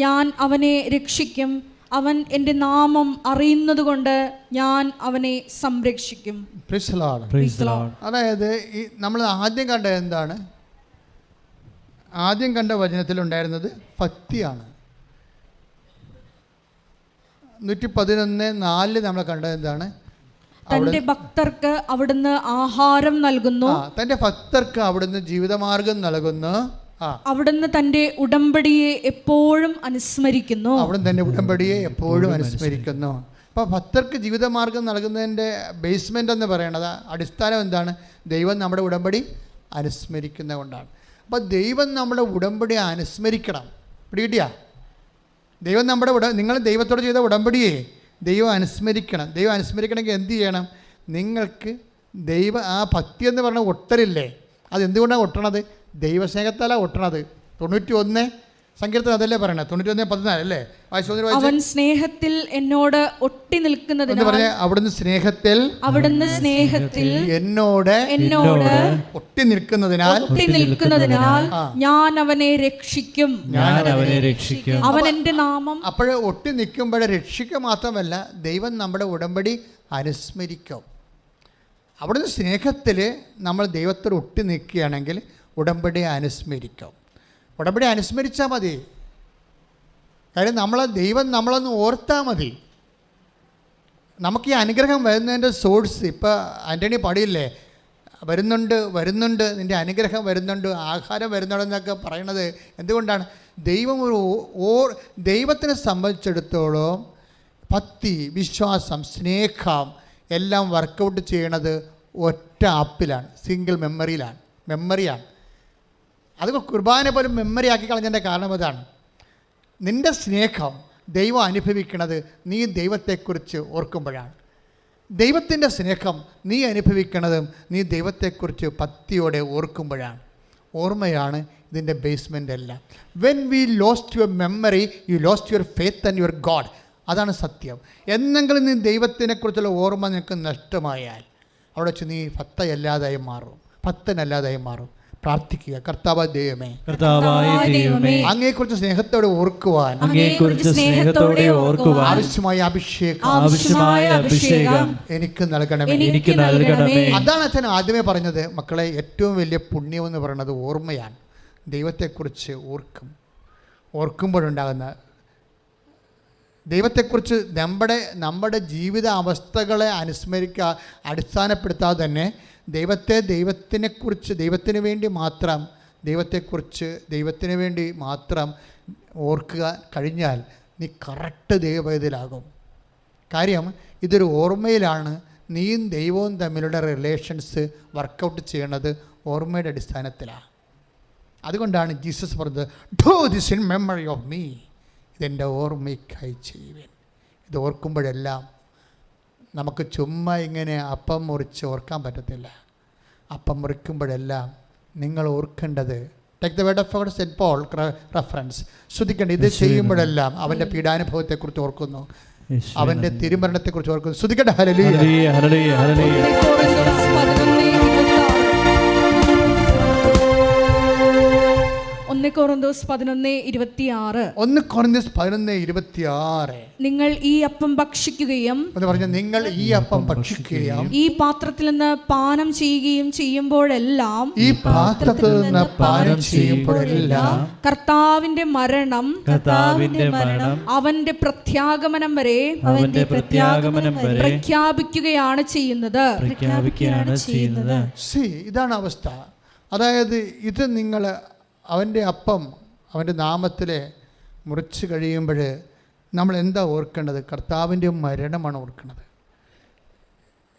ഞാൻ അവനെ രക്ഷിക്കും. അവൻ എൻ്റെ നാമം അറിയുന്നതുകൊണ്ട് ഞാൻ അവനെ സംരക്ഷിക്കും. Price the Lord. Praise the Lord. അതായത് ഈ നമ്മൾ ആദ്യം കണ്ടത് എന്താണ്? ആദ്യം കണ്ട വചനത്തിലുണ്ടായിരുന്നത് ഭക്തിയാണ്. 111:4 നമ്മൾ കണ്ടത് എന്താണ്? തന്റെ ഭക്തർക്ക് അവിടുന്ന് ആഹാരം നൽകുന്നു. തന്റെ ഭക്തർക്ക് അവിടുന്ന് ജീവിതമാർഗം നൽകുന്നു. അവിടുന്ന് തന്റെ ഉടമ്പടിയെ എപ്പോഴും അനുസ്മരിക്കുന്നു. അവിടുന്ന് തന്റെ ഉടമ്പടിയെ എപ്പോഴും അനുസ്മരിക്കുന്നു. അപ്പോൾ ഭക്തർക്ക് ജീവിതമാർഗം നൽകുന്നതിൻ്റെ ബേസ്മെൻ്റ് എന്ന് പറയുന്നത്, അടിസ്ഥാനം എന്താണ്? ദൈവം നമ്മുടെ ഉടമ്പടി അനുസ്മരിക്കുന്നത് കൊണ്ടാണ്. അപ്പോൾ ദൈവം നമ്മുടെ ഉടമ്പടി അനുസ്മരിക്കണം. പിടികിട്ടിയാ? ദൈവം നമ്മുടെ നിങ്ങൾ ദൈവത്തോട് ചെയ്ത ഉടമ്പടിയെ ദൈവം അനുസ്മരിക്കണം. ദൈവം അനുസ്മരിക്കണമെങ്കിൽ എന്ത് ചെയ്യണം? നിങ്ങൾക്ക് ആ ഭക്തി എന്ന് പറഞ്ഞ ഒട്ടലില്ലേ, അതെന്തുകൊണ്ടാണ് ഒട്ടണത്? ദൈവസ്നേഹത്താലാണ് ഒട്ടണത്. 91 സങ്കീർത്തനം അതല്ലേ പറയണേ? 91:14 അല്ലേ? അവൻ സ്നേഹത്തിൽ എന്നോട് ഒട്ടി നിൽക്കുന്നതിനാൽ, അവിടുന്ന് സ്നേഹത്തിൽ എന്നോട് ഒട്ടി നിൽക്കുന്നതിനാൽ ഞാൻ അവനെ രക്ഷിക്കും. അവൻ എൻ്റെ നാമം. അപ്പോഴേ ഒട്ടി നിൽക്കുമ്പോഴേ രക്ഷിക്കുക മാത്രമല്ല, ദൈവം നമ്മുടെ ഉടമ്പടി അനുസ്മരിക്കും. അവിടുന്ന് സ്നേഹത്തിൽ നമ്മൾ ദൈവത്തോട് ഒട്ടി നിൽക്കുകയാണെങ്കിൽ ഉടമ്പടി അനുസ്മരിക്കും. ഉടമ്പടി അനുസ്മരിച്ചാൽ മതി. കാര്യം ദൈവം നമ്മളൊന്ന് ഓർത്താൽ മതി. നമുക്ക് ഈ അനുഗ്രഹം വരുന്നതിൻ്റെ സോഴ്സ് ഇപ്പോൾ ആൻ്റണി പാടിയില്ലേ, വരുന്നുണ്ട് നിൻ്റെ അനുഗ്രഹം വരുന്നുണ്ട്, ആഹാരം വരുന്നുണ്ടെന്നൊക്കെ പറയണത് എന്തുകൊണ്ടാണ്? ദൈവം ദൈവത്തിനെ സംബന്ധിച്ചിടത്തോളം ഭക്തി, വിശ്വാസം, സ്നേഹം എല്ലാം വർക്കൗട്ട് ചെയ്യണത് ഒറ്റ ആപ്പിലാണ്, സിംഗിൾ മെമ്മറിയാണ്. അത് കുർബാന പോലും മെമ്മറി ആക്കി കളഞ്ഞതിൻ്റെ കാരണം അതാണ്. നിൻ്റെ സ്നേഹം ദൈവം അനുഭവിക്കുന്നത് നീ ദൈവത്തെക്കുറിച്ച് ഓർക്കുമ്പോഴാണ്. ദൈവത്തിൻ്റെ സ്നേഹം നീ അനുഭവിക്കുന്നതും നീ ദൈവത്തെക്കുറിച്ച് ഭക്തിയോടെ ഓർക്കുമ്പോഴാണ്. ഓർമ്മയാണ് ഇതിൻ്റെ ബേസ്മെൻ്റ് എല്ലാം. When we lost your memory you lost your faith and your God. അതാണ് സത്യം. എന്നെങ്കിലും നീ ദൈവത്തിനെക്കുറിച്ചുള്ള ഓർമ്മ നിനക്ക് നഷ്ടമായാൽ അവിടെ വെച്ച് നീ ഭക്തനല്ലാതായി മാറും. പ്രാർത്ഥിക്കുക, കർത്താവായ ദൈവമേ, അങ്ങയെക്കുറിച്ച് സ്നേഹത്തോടെ ഓർക്കുവാൻ ആവശ്യമായ അഭിഷേകം എനിക്ക് നൽകണമേ. അതാണ് അച്ഛൻ ആദ്യമേ പറഞ്ഞത്. മക്കളെ, ഏറ്റവും വലിയ പുണ്യം എന്ന് പറയുന്നത് ഓർമ്മയാണ്. ദൈവത്തെക്കുറിച്ച് ഓർക്കുമ്പോഴുണ്ടാകുന്ന ദൈവത്തെക്കുറിച്ച് നമ്മുടെ ജീവിത അവസ്ഥകളെ അടിസ്ഥാനപ്പെടുത്താതെ തന്നെ ദൈവത്തിന് വേണ്ടി മാത്രം ഓർക്കുക കഴിഞ്ഞാൽ നീ കറക്റ്റ് ദൈവവേദിയിലാകും. കാര്യം ഇതൊരു ഓർമ്മയിലാണ് നീയും ദൈവവും തമ്മിലുള്ള റിലേഷൻസ് വർക്കൗട്ട് ചെയ്യണത് ഓർമ്മയുടെ അടിസ്ഥാനത്തിലാണ്. അതുകൊണ്ടാണ് ജീസസ് പറഞ്ഞത്, do this in memory of me. ഇതെൻ്റെ ഓർമ്മയ്ക്കായി ചെയ്യുവേൻ. ഇത് ഓർക്കുമ്പോഴെല്ലാം നമുക്ക് ചുമ്മാ ഇങ്ങനെ അപ്പം മുറിച്ച് ഓർക്കാൻ പറ്റത്തില്ല. അപ്പം മുറിക്കുമ്പോഴെല്ലാം നിങ്ങൾ ഓർക്കേണ്ടത്, take the word of God, Saint Paul reference, ശ്രദ്ധിക്കേണ്ടത് ഇത് ചെയ്യുമ്പോഴെല്ലാം അവൻ്റെ പീഡാനുഭവത്തെക്കുറിച്ച് ഓർക്കുന്നു, അവൻ്റെ തിരുമരണത്തെക്കുറിച്ച് ഓർക്കുന്നു. ശ്രദ്ധിക്കട്ടെ. ഹല്ലേലൂയ, ഹല്ലേലൂയ, ഹല്ലേലൂയ. 1 കൊറിന്തോസ് 11:26 നിങ്ങൾ ഈ അപ്പം ഭക്ഷിക്കുകയും ഈ പാത്രത്തിൽ നിന്ന് പാനം ചെയ്യുകയും ചെയ്യുമ്പോഴെല്ലാം കർത്താവിന്റെ മരണം അവന്റെ പ്രത്യാഗമനം വരെ പ്രഖ്യാപിക്കുകയാണ് ചെയ്യുന്നത്. ഇതാണ് അവസ്ഥ. അതായത് ഇത് നിങ്ങൾ അവൻ്റെ അപ്പം അവൻ്റെ നാമത്തിൽ മുറിച്ച് കഴിയുമ്പോൾ നമ്മൾ എന്താ ഓർക്കേണ്ടത്? കർത്താവിൻ്റെ മരണമാണ് ഓർക്കുന്നത്.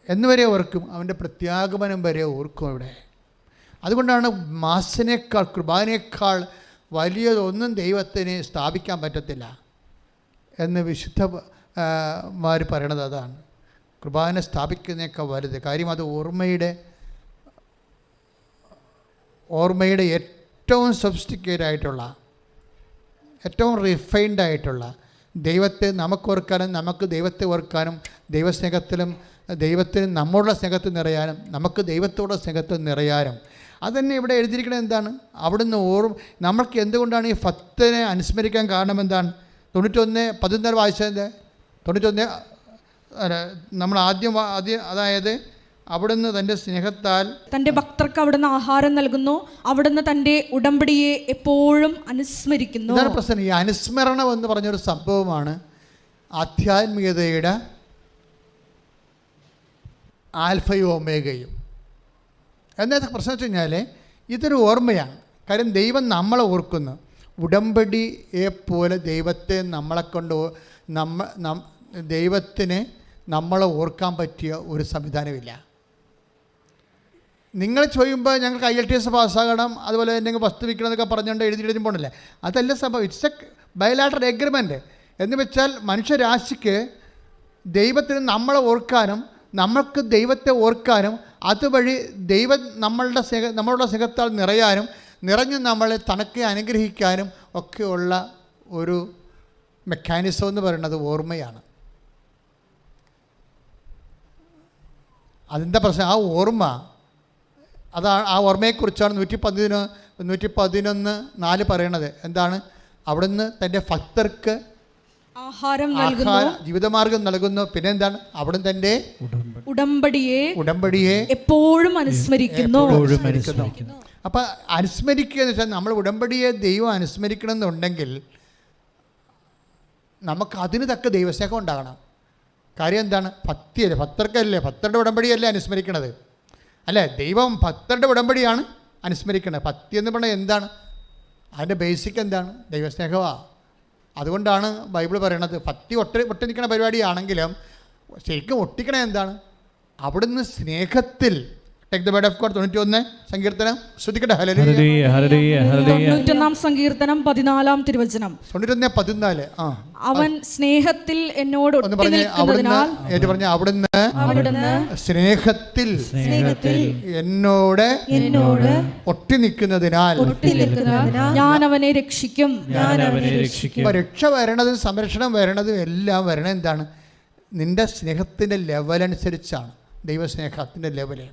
എന്നുവരെ ഓർക്കും? അവൻ്റെ പ്രത്യാഗമനം വരെ ഓർക്കും. ഇവിടെ അതുകൊണ്ടാണ് മാസിനേക്കാൾ, കുർബാനയേക്കാൾ വലിയതൊന്നും ദൈവത്തിന് സ്ഥാപിക്കാൻ പറ്റത്തില്ല എന്ന് വിശുദ്ധന്മാർ പറയണത്. അതാണ് കുർബാന സ്ഥാപിക്കുന്നതിനേക്കാൾ വലുത്. കാര്യം അത് ഓർമ്മയുടെ ഏറ്റവും സൊഫിസ്റ്റിക്കേറ്റഡ് ആയിട്ടുള്ള, ഏറ്റവും റിഫൈൻഡ് ആയിട്ടുള്ള, ദൈവത്തെ നമുക്ക് ഓർക്കാനും നമുക്ക് ദൈവത്തെ ഓർക്കാനും, ദൈവസ്നേഹത്തിലും ദൈവത്തിന് നമ്മളുടെ സ്നേഹത്തിൽ നിറയാനും നമുക്ക് ദൈവത്തോടെ സ്നേഹത്തിൽ നിറയാനും. അതുതന്നെ ഇവിടെ എഴുതിയിരിക്കുന്നത് എന്താണ്? അവിടുന്ന് നമ്മൾക്ക് എന്തുകൊണ്ടാണ് ഈ ഭക്തനെ അനുസ്മരിക്കാൻ കാരണം എന്താണ്? 91:14 വായിച്ചതിൻ്റെ 91 നമ്മൾ ആദ്യം അതായത് അവിടുന്ന് തൻ്റെ സ്നേഹത്താൽ തൻ്റെ ഭക്തർക്ക് അവിടുന്ന് ആഹാരം നൽകുന്നു, അവിടുന്ന് തൻ്റെ ഉടമ്പടിയെ എപ്പോഴും അനുസ്മരിക്കുന്നു. ഇതാണ് പ്രശ്നം. ഈ അനുസ്മരണം എന്ന് പറഞ്ഞൊരു സംഭവമാണ് ആധ്യാത്മികതയുടെ ആൽഫയും ഒമേഗയും. എന്നത്തെ പ്രശ്നം വെച്ച് കഴിഞ്ഞാൽ ഇതൊരു ഓർമ്മയാണ്. കാര്യം ദൈവം നമ്മളെ ഓർക്കുന്നു. ഉടമ്പടിയെ പോലെ ദൈവത്തെ നമ്മളെക്കൊണ്ട് ദൈവത്തിന് നമ്മളെ ഓർക്കാൻ പറ്റിയ ഒരു സംവിധാനമില്ല. നിങ്ങൾ ചോദിക്കുമ്പോൾ ഞങ്ങൾക്ക് IELTS പാസ്സാകണം, അതുപോലെ എന്തെങ്കിലും വസ്തു വിൽക്കണം എന്നൊക്കെ പറഞ്ഞുകൊണ്ട് എഴുതി പോകണല്ലേ, അതല്ല സംഭവം. It's A bilateral agreement. എന്ന് വെച്ചാൽ മനുഷ്യരാശിക്ക് ദൈവത്തിന് നമ്മളെ ഓർക്കാനും നമ്മൾക്ക് ദൈവത്തെ ഓർക്കാനും അതുവഴി ദൈവം നമ്മളുടെ സ്നേഹത്താൽ നിറഞ്ഞ് നമ്മളെ തനക്ക് അനുഗ്രഹിക്കാനും ഒക്കെയുള്ള ഒരു മെക്കാനിസം എന്ന് പറയുന്നത് ഓർമ്മയാണ്. അതിൻ്റെ പ്രശ്നം ആ ഓർമ്മ, ആ ഓർമ്മയെക്കുറിച്ചാണ് 111:4 പറയണത്. എന്താണ്? അവിടുന്ന് തൻ്റെ ഭക്തർക്ക് ആഹാരം ജീവിതമാർഗം നൽകുന്നു. പിന്നെ എന്താണ്? അവിടുന്ന് തൻ്റെ ഉടമ്പടിയെ എപ്പോഴും അനുസ്മരിക്കുന്നു. അപ്പം അനുസ്മരിക്കുക എന്ന് വെച്ചാൽ നമ്മൾ ഉടമ്പടിയെ ദൈവം അനുസ്മരിക്കണം എന്നുണ്ടെങ്കിൽ നമുക്ക് അതിന് തക്ക ദൈവസ്നേഹം ഉണ്ടാകണം. കാര്യം എന്താണ്? ഭക്തിയല്ലേ, ഭക്തർക്കല്ലേ, ഭക്തരുടെ ഉടമ്പടിയല്ലേ അനുസ്മരിക്കണത് അല്ലേ? ദൈവം ഭക്തരുടെ ഉടമ്പടിയാണ് അനുസ്മരിക്കണത്. ഭക്തി എന്ന് പറഞ്ഞാൽ എന്താണ്? അതിൻ്റെ ബേസിക് എന്താണ്? ദൈവസ്നേഹമാണ്. അതുകൊണ്ടാണ് ബൈബിൾ പറയണത് ഭക്തി ഒട്ടി നിൽക്കുന്ന പരിപാടിയാണെങ്കിലും ശരിക്കും ഒട്ടിക്കണേ എന്താണ്? അവിടുന്ന് സ്നേഹത്തിൽ. Take the word of God. 91 സങ്കീർത്തനം ശ്രദ്ധിക്കട്ടെ. ഹല്ലേലൂയ ഹല്ലേലൂയ ഹല്ലേലൂയ. 91 സങ്കീർത്തനം 14 തിരുവചനം. 91:14. അവൻ സ്നേഹത്തിൽ എന്നോട് ഒന്ന് ഒട്ടി പറഞ്ഞേ, നിൽക്കുന്നതിനാൽ. അവിടുന്ന് സ്നേഹത്തിൽ എന്നോട് ഒട്ടി നിൽക്കുന്നതിനാൽ ഞാൻ അവനെ രക്ഷിക്കും. രക്ഷ വരണതും സംരക്ഷണം വരണതും എല്ലാം വരണത് എന്താണ്? നിന്റെ സ്നേഹത്തിൻ്റെ ലെവലനുസരിച്ചാണ്, ദൈവസ്നേഹത്തിൻ്റെ ലെവല്.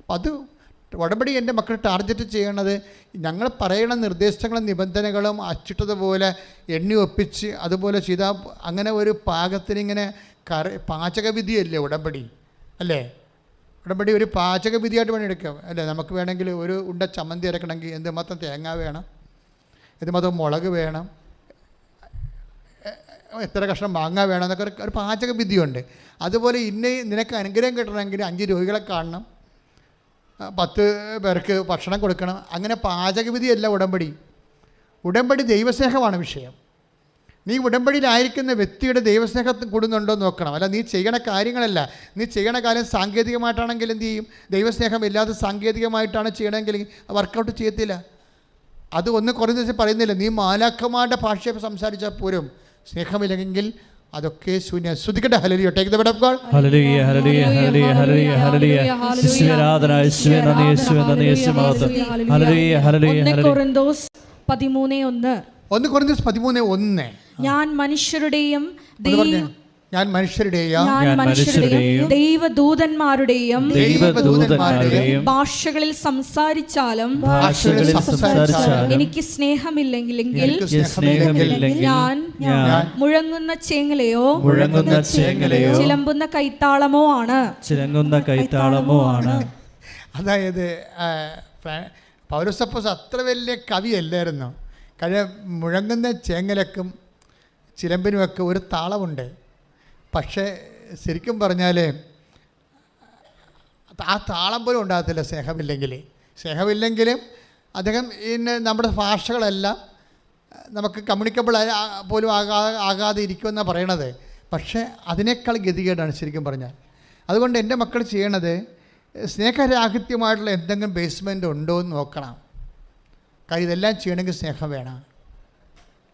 അപ്പം അത് ഉടമ്പടി എൻ്റെ മക്കൾ ടാർഗറ്റ് ചെയ്യണത് ഞങ്ങൾ പറയുന്ന നിർദ്ദേശങ്ങളും നിബന്ധനകളും അച്ചിട്ടതുപോലെ എണ്ണി ഒപ്പിച്ച് അതുപോലെ ചെയ്താൽ അങ്ങനെ ഒരു പാകത്തിനിങ്ങനെ പാചകവിധിയല്ലേ ഉടമ്പടി അല്ലേ? ഉടമ്പടി ഒരു പാചകവിധിയായിട്ട് വേണം എടുക്കാം അല്ലേ? നമുക്ക് വേണമെങ്കിൽ ഒരു ഉണ്ട ചമ്മന്തി അരക്കണമെങ്കിൽ എന്തുമാത്രം തേങ്ങ വേണം, എന്തുമാത്രം മുളക് വേണം, എത്ര കഷ്ണം മാങ്ങ വേണം എന്നൊക്കെ ഒരു പാചകവിധിയുണ്ട്. അതുപോലെ നിനക്ക് അനുഗ്രഹം കിട്ടണമെങ്കിൽ 5 രോഗികളെ കാണണം, 10 പേർക്ക് ഭക്ഷണം കൊടുക്കണം. അങ്ങനെ പാചകവിധിയല്ല ഉടമ്പടി. ഉടമ്പടി ദൈവസ്നേഹമാണ് വിഷയം. നീ ഉടമ്പടിയിലായിരിക്കുന്ന വ്യക്തിയുടെ ദൈവസ്നേഹം കൂടുന്നുണ്ടോ എന്ന് നോക്കണം. അല്ല നീ ചെയ്യണ കാര്യങ്ങളല്ല. നീ ചെയ്യണ കാര്യം സാങ്കേതികമായിട്ടാണെങ്കിൽ എന്ത് ചെയ്യും? ദൈവസ്നേഹം ഇല്ലാതെ സാങ്കേതികമായിട്ടാണ് ചെയ്യണമെങ്കിൽ വർക്കൗട്ട് ചെയ്യത്തില്ല. അത് ഒന്ന് കുറഞ്ഞ ദിവസം പറയുന്നില്ല. നീ മാലാഖമാരുടെ ഭാഷ സംസാരിച്ചാൽ പോലും സ്നേഹമില്ലെങ്കിൽ അതൊക്കെ ശൂന്യം. ശ്രദ്ധിക്കട്ടെ. ഹല്ലേലൂയ. Take the word of God. ഹല്ലേലൂയ ഹല്ലേലൂയ ഹല്ലേലൂയ ഹല്ലേലൂയ ഹല്ലേലൂയ. യേശുവേ ആരാധന, യേശുവേ നന്ദി, യേശുവേ നന്ദി, യേശുവേ മഹത്വം. ഹല്ലേലൂയ ഹല്ലേലൂയ ഹല്ലേലൂയ. 1 കൊരിന്തോസ് 13:1. 1 കൊരിന്തോസ് 13:1. ഞാൻ മനുഷ്യരുടെയും ദൈവദൂതന്മാരുടെയും ഭാഷകളിൽ സംസാരിച്ചാലും എനിക്ക് സ്നേഹമില്ലെങ്കിൽ ഞാൻ മുഴങ്ങുന്ന ചേങ്ങലയോ ചിലമ്പുന്ന കൈത്താളമോ ആണ്. അതായത് പൗലോസ് അത്ര വലിയ കവിയല്ലായിരുന്നു. കാര്യം മുഴങ്ങുന്ന ചേങ്ങലക്കും ചിലമ്പിനുമൊക്കെ ഒരു താളമുണ്ട്. പക്ഷേ ശരിക്കും പറഞ്ഞാൽ ആ താളം പോലും ഉണ്ടാകത്തില്ല സ്നേഹമില്ലെങ്കിലും അദ്ദേഹം ഇന്ന് നമ്മുടെ ഭാഷകളെല്ലാം നമുക്ക് കമ്മ്യൂണിക്കബിൾ പോലും ആകാതെ ഇരിക്കുമെന്നാണ് പറയണത്. പക്ഷേ അതിനേക്കാൾ ഗതികേടാണ് ശരിക്കും പറഞ്ഞാൽ. അതുകൊണ്ട് എൻ്റെ മക്കൾ ചെയ്യണത് സ്നേഹരാഹിത്യമായിട്ടുള്ള എന്തെങ്കിലും ബേസ്മെൻ്റ് ഉണ്ടോ എന്ന് നോക്കണം. കാര്യം ഇതെല്ലാം ചെയ്യണമെങ്കിൽ സ്നേഹം വേണം.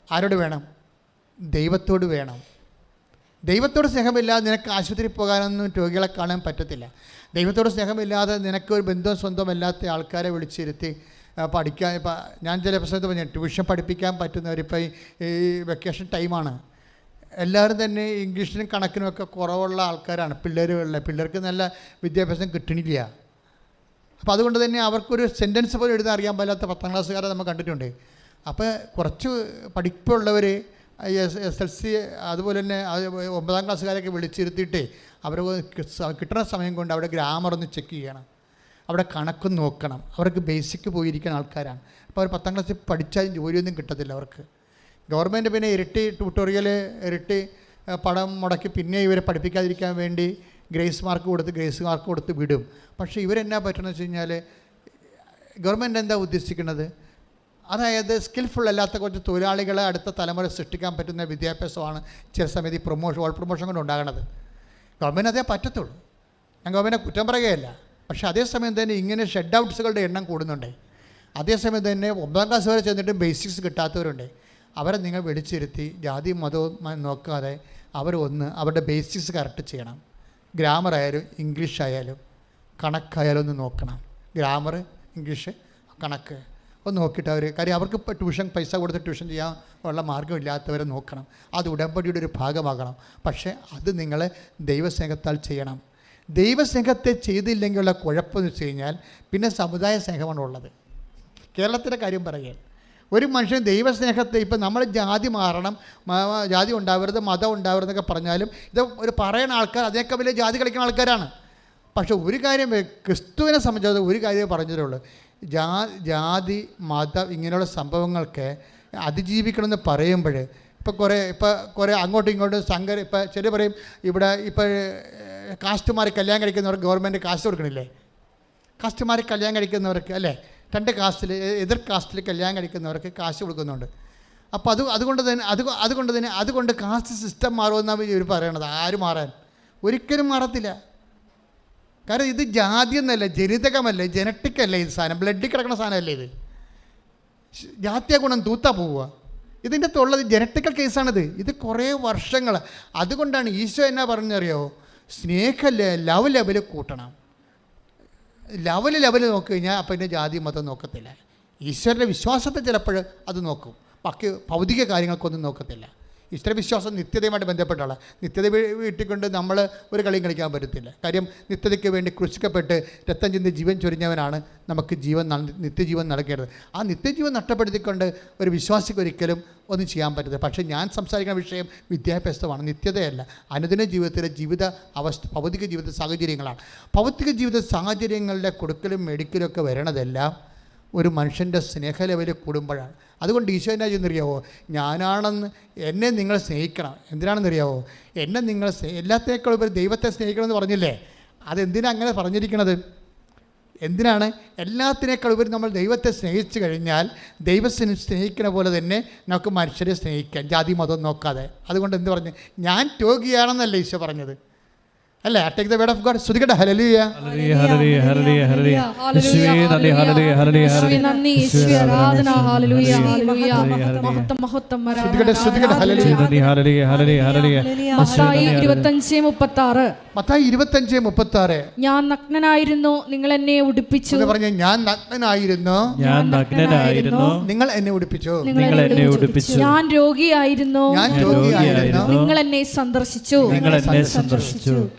ആരോട് വേണം? ദൈവത്തോട് വേണം. ദൈവത്തോട് സ്നേഹമില്ലാതെ നിനക്ക് ആശുപത്രിയിൽ പോകാനൊന്നും രോഗികളെ കാണാൻ പറ്റത്തില്ല. ദൈവത്തോട് സ്നേഹമില്ലാതെ നിനക്കൊരു ബന്ധവും സ്വന്തമല്ലാത്ത ആൾക്കാരെ വിളിച്ചിരുത്തി പഠിക്കാൻ. ഇപ്പം ഞാൻ ചില പ്രശ്നത്തിൽ പറഞ്ഞു ട്യൂഷൻ പഠിപ്പിക്കാൻ പറ്റുന്നവരിപ്പോൾ ഈ വെക്കേഷൻ ടൈമാണ്. എല്ലാവരും തന്നെ ഇംഗ്ലീഷിനും കണക്കിനുമൊക്കെ കുറവുള്ള ആൾക്കാരാണ്. പിള്ളേർക്ക് നല്ല വിദ്യാഭ്യാസം കിട്ടണില്ല. അപ്പോൾ അതുകൊണ്ട് തന്നെ അവർക്കൊരു സെൻറ്റൻസ് പോലും എഴുതാൻ അറിയാൻ പാടില്ലാത്ത 10ാം ക്ലാസ്സുകാരെ നമ്മൾ കണ്ടിട്ടുണ്ട്. അപ്പോൾ കുറച്ച് പഠിപ്പുള്ളവർ SSLC അതുപോലെ തന്നെ 9ാം ക്ലാസ്സുകാരൊക്കെ വിളിച്ചിരുത്തിയിട്ട് അവർ കിട്ടുന്ന സമയം കൊണ്ട് അവിടെ ഗ്രാമർ ഒന്ന് ചെക്ക് ചെയ്യണം, അവിടെ കണക്കും നോക്കണം. അവർക്ക് ബേസിക് പോയിരിക്കുന്ന ആൾക്കാരാണ്. അപ്പോൾ അവർ 10ാം ക്ലാസ്സിൽ പഠിച്ചാൽ ജോലിയൊന്നും കിട്ടത്തില്ല അവർക്ക്. ഗവൺമെൻറ് പിന്നെ ഇരട്ടി ട്യൂട്ടോറിയൽ ഇരട്ടി പണം മുടക്കി പിന്നെ ഇവരെ പഠിപ്പിക്കാതിരിക്കാൻ വേണ്ടി ഗ്രേസ് മാർക്ക് കൊടുത്ത് വിടും. പക്ഷേ ഇവരെന്നാ പറ്റണമെന്ന് വെച്ച് കഴിഞ്ഞാൽ ഗവൺമെൻറ് എന്താ ഉദ്ദേശിക്കുന്നത്? അതായത് സ്കിൽഫുൾ അല്ലാത്ത കുറച്ച് തൊഴിലാളികളെ അടുത്ത തലമുറ സൃഷ്ടിക്കാൻ പറ്റുന്ന വിദ്യാഭ്യാസമാണ് ചില സമയത്ത് ഈ ഓൾ പ്രൊമോഷൻ കൊണ്ട് ഉണ്ടാകുന്നത്. ഗവൺമെൻറ് അതേ പറ്റത്തുള്ളൂ. ഞാൻ ഗവൺമെൻറ് കുറ്റം പറയുകയല്ല. പക്ഷേ അതേസമയം തന്നെ ഇങ്ങനെ ഷെഡ് ഔട്ട്സുകളുടെ എണ്ണം കൂടുന്നുണ്ട്. അതേസമയം തന്നെ 9ാം ക്ലാസ് വരെ ചെന്നിട്ടും ബേസിക്സ് കിട്ടാത്തവരുണ്ട്. അവരെ നിങ്ങൾ വിളിച്ചിരുത്തി ജാതിയും മതവും നോക്കാതെ അവരുടെ ബേസിക്സ് കറക്റ്റ് ചെയ്യണം. ഗ്രാമർ ആയാലും ഇംഗ്ലീഷ് ആയാലും കണക്കായാലും ഒന്ന് നോക്കണം. ഗ്രാമർ, ഇംഗ്ലീഷ്, കണക്ക് ഒന്ന് നോക്കിയിട്ട് കാര്യം അവർക്ക് ഇപ്പോൾ പൈസ കൊടുത്ത് ട്യൂഷൻ ചെയ്യാൻ ഉള്ള മാർഗ്ഗമില്ലാത്തവരെ നോക്കണം. അത് ഉടമ്പടിയുടെ ഒരു ഭാഗമാകണം. പക്ഷേ അത് നിങ്ങൾ ദൈവസ്നേഹത്താൽ ചെയ്യണം. ദൈവസ്നേഹത്തെ ചെയ്തില്ലെങ്കിലുള്ള കുഴപ്പമെന്ന് വെച്ച് കഴിഞ്ഞാൽ പിന്നെ സമുദായ സ്നേഹമാണ് ഉള്ളത്. കേരളത്തിൻ്റെ കാര്യം പറയുക, ഒരു മനുഷ്യൻ ദൈവസ്നേഹത്തെ ഇപ്പം നമ്മൾ ജാതി മാറണം, ജാതി ഉണ്ടാവരുത്, മതം ഉണ്ടാവരുതെന്നൊക്കെ പറഞ്ഞാലും ഇത് ഒരു പറയുന്ന ആൾക്കാർ അതിനൊക്കെ വലിയ ജാതി കളിക്കുന്ന ആൾക്കാരാണ്. പക്ഷെ ഒരു കാര്യം ക്രിസ്തുവിനെ സംബന്ധിച്ചത് ഒരു കാര്യം പറഞ്ഞതേ ജാതി മതം ഇങ്ങനെയുള്ള സംഭവങ്ങൾക്ക് അതിജീവിക്കണമെന്ന് പറയുമ്പോൾ കുറേ അങ്ങോട്ടും ഇങ്ങോട്ടും ഇപ്പം ചില പറയും ഇവിടെ ഇപ്പോൾ കാസ്റ്റുമാർ കല്യാണം കഴിക്കുന്നവർക്ക് ഗവൺമെൻറ് കാശ് കൊടുക്കണില്ലേ? കാസ്റ്റുമാർ കല്യാണം കഴിക്കുന്നവർക്ക് അല്ലേ, 2 കാസ്റ്റിൽ എതിർ കാസ്റ്റിൽ കല്യാണം കഴിക്കുന്നവർക്ക് കാശ് കൊടുക്കുന്നുണ്ട്. അപ്പോൾ അതുകൊണ്ട് കാസ്റ്റ് സിസ്റ്റം മാറുമെന്നാണ് ഇവർ പറയണത്. ആര് മാറാൻ? ഒരിക്കലും മാറത്തില്ല. കാരണം ഇത് ജാതി എന്നല്ല, ജനിതകമല്ലേ, ജനറ്റിക്കല്ല ഇത് സാധനം, ബ്ലഡിൽ കിടക്കുന്ന സാധനമല്ലേ ഇത്. ജാത്യ ഗുണം തൂത്താ പോവുക. ഇതിൻ്റെ തൊള്ളത് ജനറ്റിക്കൽ കേസാണിത്. ഇത് കുറേ വർഷങ്ങൾ. അതുകൊണ്ടാണ് ഈശോ എന്നാ പറഞ്ഞറിയോ, ലവ് ലെവൽ കൂട്ടണം. ലെവൽ നോക്കി കഴിഞ്ഞാൽ അപ്പം ഇതിൻ്റെ ജാതി മതം നോക്കത്തില്ല. ഈശ്വരൻ്റെ വിശ്വാസത്തെ ചിലപ്പോൾ അത് നോക്കും, ബാക്കി ഭൗതിക കാര്യങ്ങൾക്കൊന്നും നോക്കത്തില്ല. ഈശ്വരവിശ്വാസം നിത്യതയുമായിട്ട് ബന്ധപ്പെട്ടുള്ള, നിത്യത വീട്ടിക്കൊണ്ട് നമ്മൾ ഒരു കളിയും കളിക്കാൻ പറ്റത്തില്ല. കാര്യം നിത്യതയ്ക്ക് വേണ്ടി ക്രൂശിക്കപ്പെട്ട് രക്തം ചിന്തി ജീവൻ ചൊരിഞ്ഞവനാണ് നമുക്ക് നിത്യജീവൻ നൽകേണ്ടത്. ആ നിത്യജീവൻ നഷ്ടപ്പെടുത്തിക്കൊണ്ട് ഒരു വിശ്വാസിക്ക് ഒരിക്കലും ഒന്നും ചെയ്യാൻ പറ്റത്തില്ല. പക്ഷേ ഞാൻ സംസാരിക്കുന്ന വിഷയം വിദ്യാഭ്യാസമാണ്, നിത്യതയല്ല. അനുദിന ജീവിതത്തിലെ ഭൗതിക ജീവിത സാഹചര്യങ്ങളാണ്. ഭൗതിക ജീവിത സാഹചര്യങ്ങളുടെ കൊടുക്കലും മേടിക്കലും ഒക്കെ വരണതെല്ലാം ഒരു മനുഷ്യൻ്റെ സ്നേഹ ലെവലിൽ കൂടുമ്പോഴാണ്. അതുകൊണ്ട് ഈശോ എന്നാ ചെയ്യുന്നറിയാവോ, ഞാനാണെന്ന് എന്നെ നിങ്ങൾ സ്നേഹിക്കണം. എന്തിനാണെന്നറിയാവോ, എന്നെ നിങ്ങൾ എല്ലാത്തേക്കാളും ഉപരി ദൈവത്തെ സ്നേഹിക്കണമെന്ന് പറഞ്ഞില്ലേ? അതെന്തിനാണ് അങ്ങനെ പറഞ്ഞിരിക്കണത്? എന്തിനാണ്? എല്ലാത്തിനേക്കാൾ ഉപരി നമ്മൾ ദൈവത്തെ സ്നേഹിച്ചു കഴിഞ്ഞാൽ ദൈവത്തിനെ സ്നേഹിക്കുന്ന പോലെ തന്നെ നമുക്ക് മനുഷ്യരെ സ്നേഹിക്കാം, ജാതി മതം നോക്കാതെ. അതുകൊണ്ട് എന്ത് പറഞ്ഞു, ഞാൻ രോഗിയാണെന്നല്ലേ ഈശോ പറഞ്ഞത്? അല്ലേ? Take the word of God. സ്തുതിക്കട്ടെ. ഹല്ലേലൂയ, ഹല്ലേലൂയ, ഹല്ലേലൂയ, ഹല്ലേലൂയ, ഹല്ലേലൂയ. യേശുവേ നന്ദി, ഹല്ലേലൂയ, ഹല്ലേലൂയ, ഹല്ലേലൂയ. നന്ദി, യേശുവേ ആരാധന. ഹല്ലേലൂയ, ഹല്ലേലൂയ. മഹത്വം സ്തുതിക്കട്ടെ, സ്തുതിക്കട്ടെ. ഹല്ലേലൂയ, നന്ദി, ഹല്ലേലൂയ, ഹല്ലേലൂയ, ഹല്ലേലൂയ. മത്തായി 25:36. മത്തായി 25:36. ഞാൻ നഗ്നനായിരുന്നു, നിങ്ങൾ എന്നെ ഉടുപ്പിച്ചു. എന്ന് പറഞ്ഞ ഞാൻ നഗ്നനായിരുന്നു, നിങ്ങൾ എന്നെ ഉടുപ്പിച്ചു. നിങ്ങൾ എന്നെ ഉടുപ്പിച്ചു. ഞാൻ രോഗിയായിരുന്നു, നിങ്ങൾ എന്നെ സന്ദർശിച്ചു.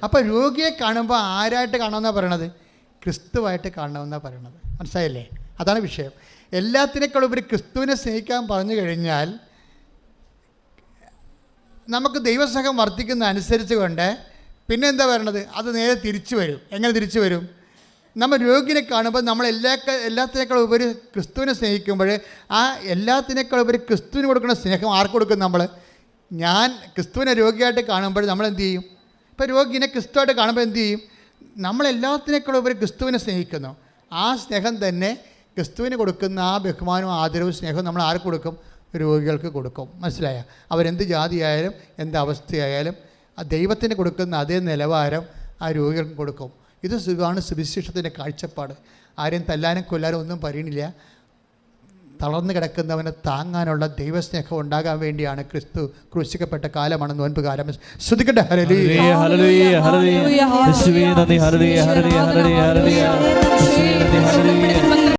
അപ്പോൾ രോഗിയെ കാണുമ്പോൾ ആരായിട്ട് കാണണമെന്നാണ് പറയണത്? ക്രിസ്തുവായിട്ട് കാണണമെന്നാണ് പറയണത്. മനസ്സിലായില്ലേ? അതാണ് വിഷയം. എല്ലാത്തിനേക്കാളും ഉപരി ക്രിസ്തുവിനെ സ്നേഹിക്കാൻ പറഞ്ഞു കഴിഞ്ഞാൽ നമുക്ക് ദൈവസ്നേഹം വർദ്ധിക്കുന്ന അനുസരിച്ച് കൊണ്ട് പിന്നെ എന്താ പറയണത്, അത് നേരെ തിരിച്ചു വരും. എങ്ങനെ തിരിച്ചു വരും? നമ്മൾ രോഗിനെ കാണുമ്പോൾ നമ്മൾ എല്ലാത്തിനേക്കാളും ഉപരി ക്രിസ്തുവിനെ സ്നേഹിക്കുമ്പോൾ ആ എല്ലാത്തിനേക്കാളും ഉപരി ക്രിസ്തുവിന് കൊടുക്കുന്ന സ്നേഹം ആർക്ക് കൊടുക്കും? നമ്മൾ ഞാൻ ക്രിസ്തുവിനെ രോഗിയായിട്ട് കാണുമ്പോൾ നമ്മൾ എന്ത് ചെയ്യും? ഇപ്പോൾ രോഗിനെ ക്രിസ്തുവായിട്ട് കാണുമ്പോൾ എന്ത് ചെയ്യും? നമ്മളെല്ലാത്തിനേക്കാളും ഉപരി ക്രിസ്തുവിനെ സ്നേഹിക്കുന്നു. ആ സ്നേഹം തന്നെ ക്രിസ്തുവിന് കൊടുക്കുന്ന ആ ബഹുമാനവും ആദരവും സ്നേഹവും നമ്മൾ ആർക്ക് കൊടുക്കും? രോഗികൾക്ക് കൊടുക്കും. മനസ്സിലായ? അവരെന്ത് ജാതിയായാലും എന്ത് അവസ്ഥയായാലും ആ ദൈവത്തിന് കൊടുക്കുന്ന അതേ നിലവാരം ആ രോഗികൾക്ക് കൊടുക്കും. ഇത് സുഖമാണ് സുവിശേഷത്തിൻ്റെ കാഴ്ചപ്പാട്. ആരെയും തല്ലാനും കൊല്ലാനും ഒന്നും പറയണില്ല. തളർന്നു കിടക്കുന്നവനെ താങ്ങാനുള്ള ദൈവസ്നേഹം ഉണ്ടാകാൻ വേണ്ടിയാണ് ക്രിസ്തു ക്രൂശിക്കപ്പെട്ട കാലമാണ് നോൻപ് കാലം. ശ്രുതിക്കട്ടെ. ഹല്ലേലൂയ, ഹല്ലേലൂയ, ഹല്ലേലൂയ. യേശുവേ നന്ദി, ഹല്ലേലൂയ, ഹല്ലേലൂയ, ഹല്ലേലൂയ.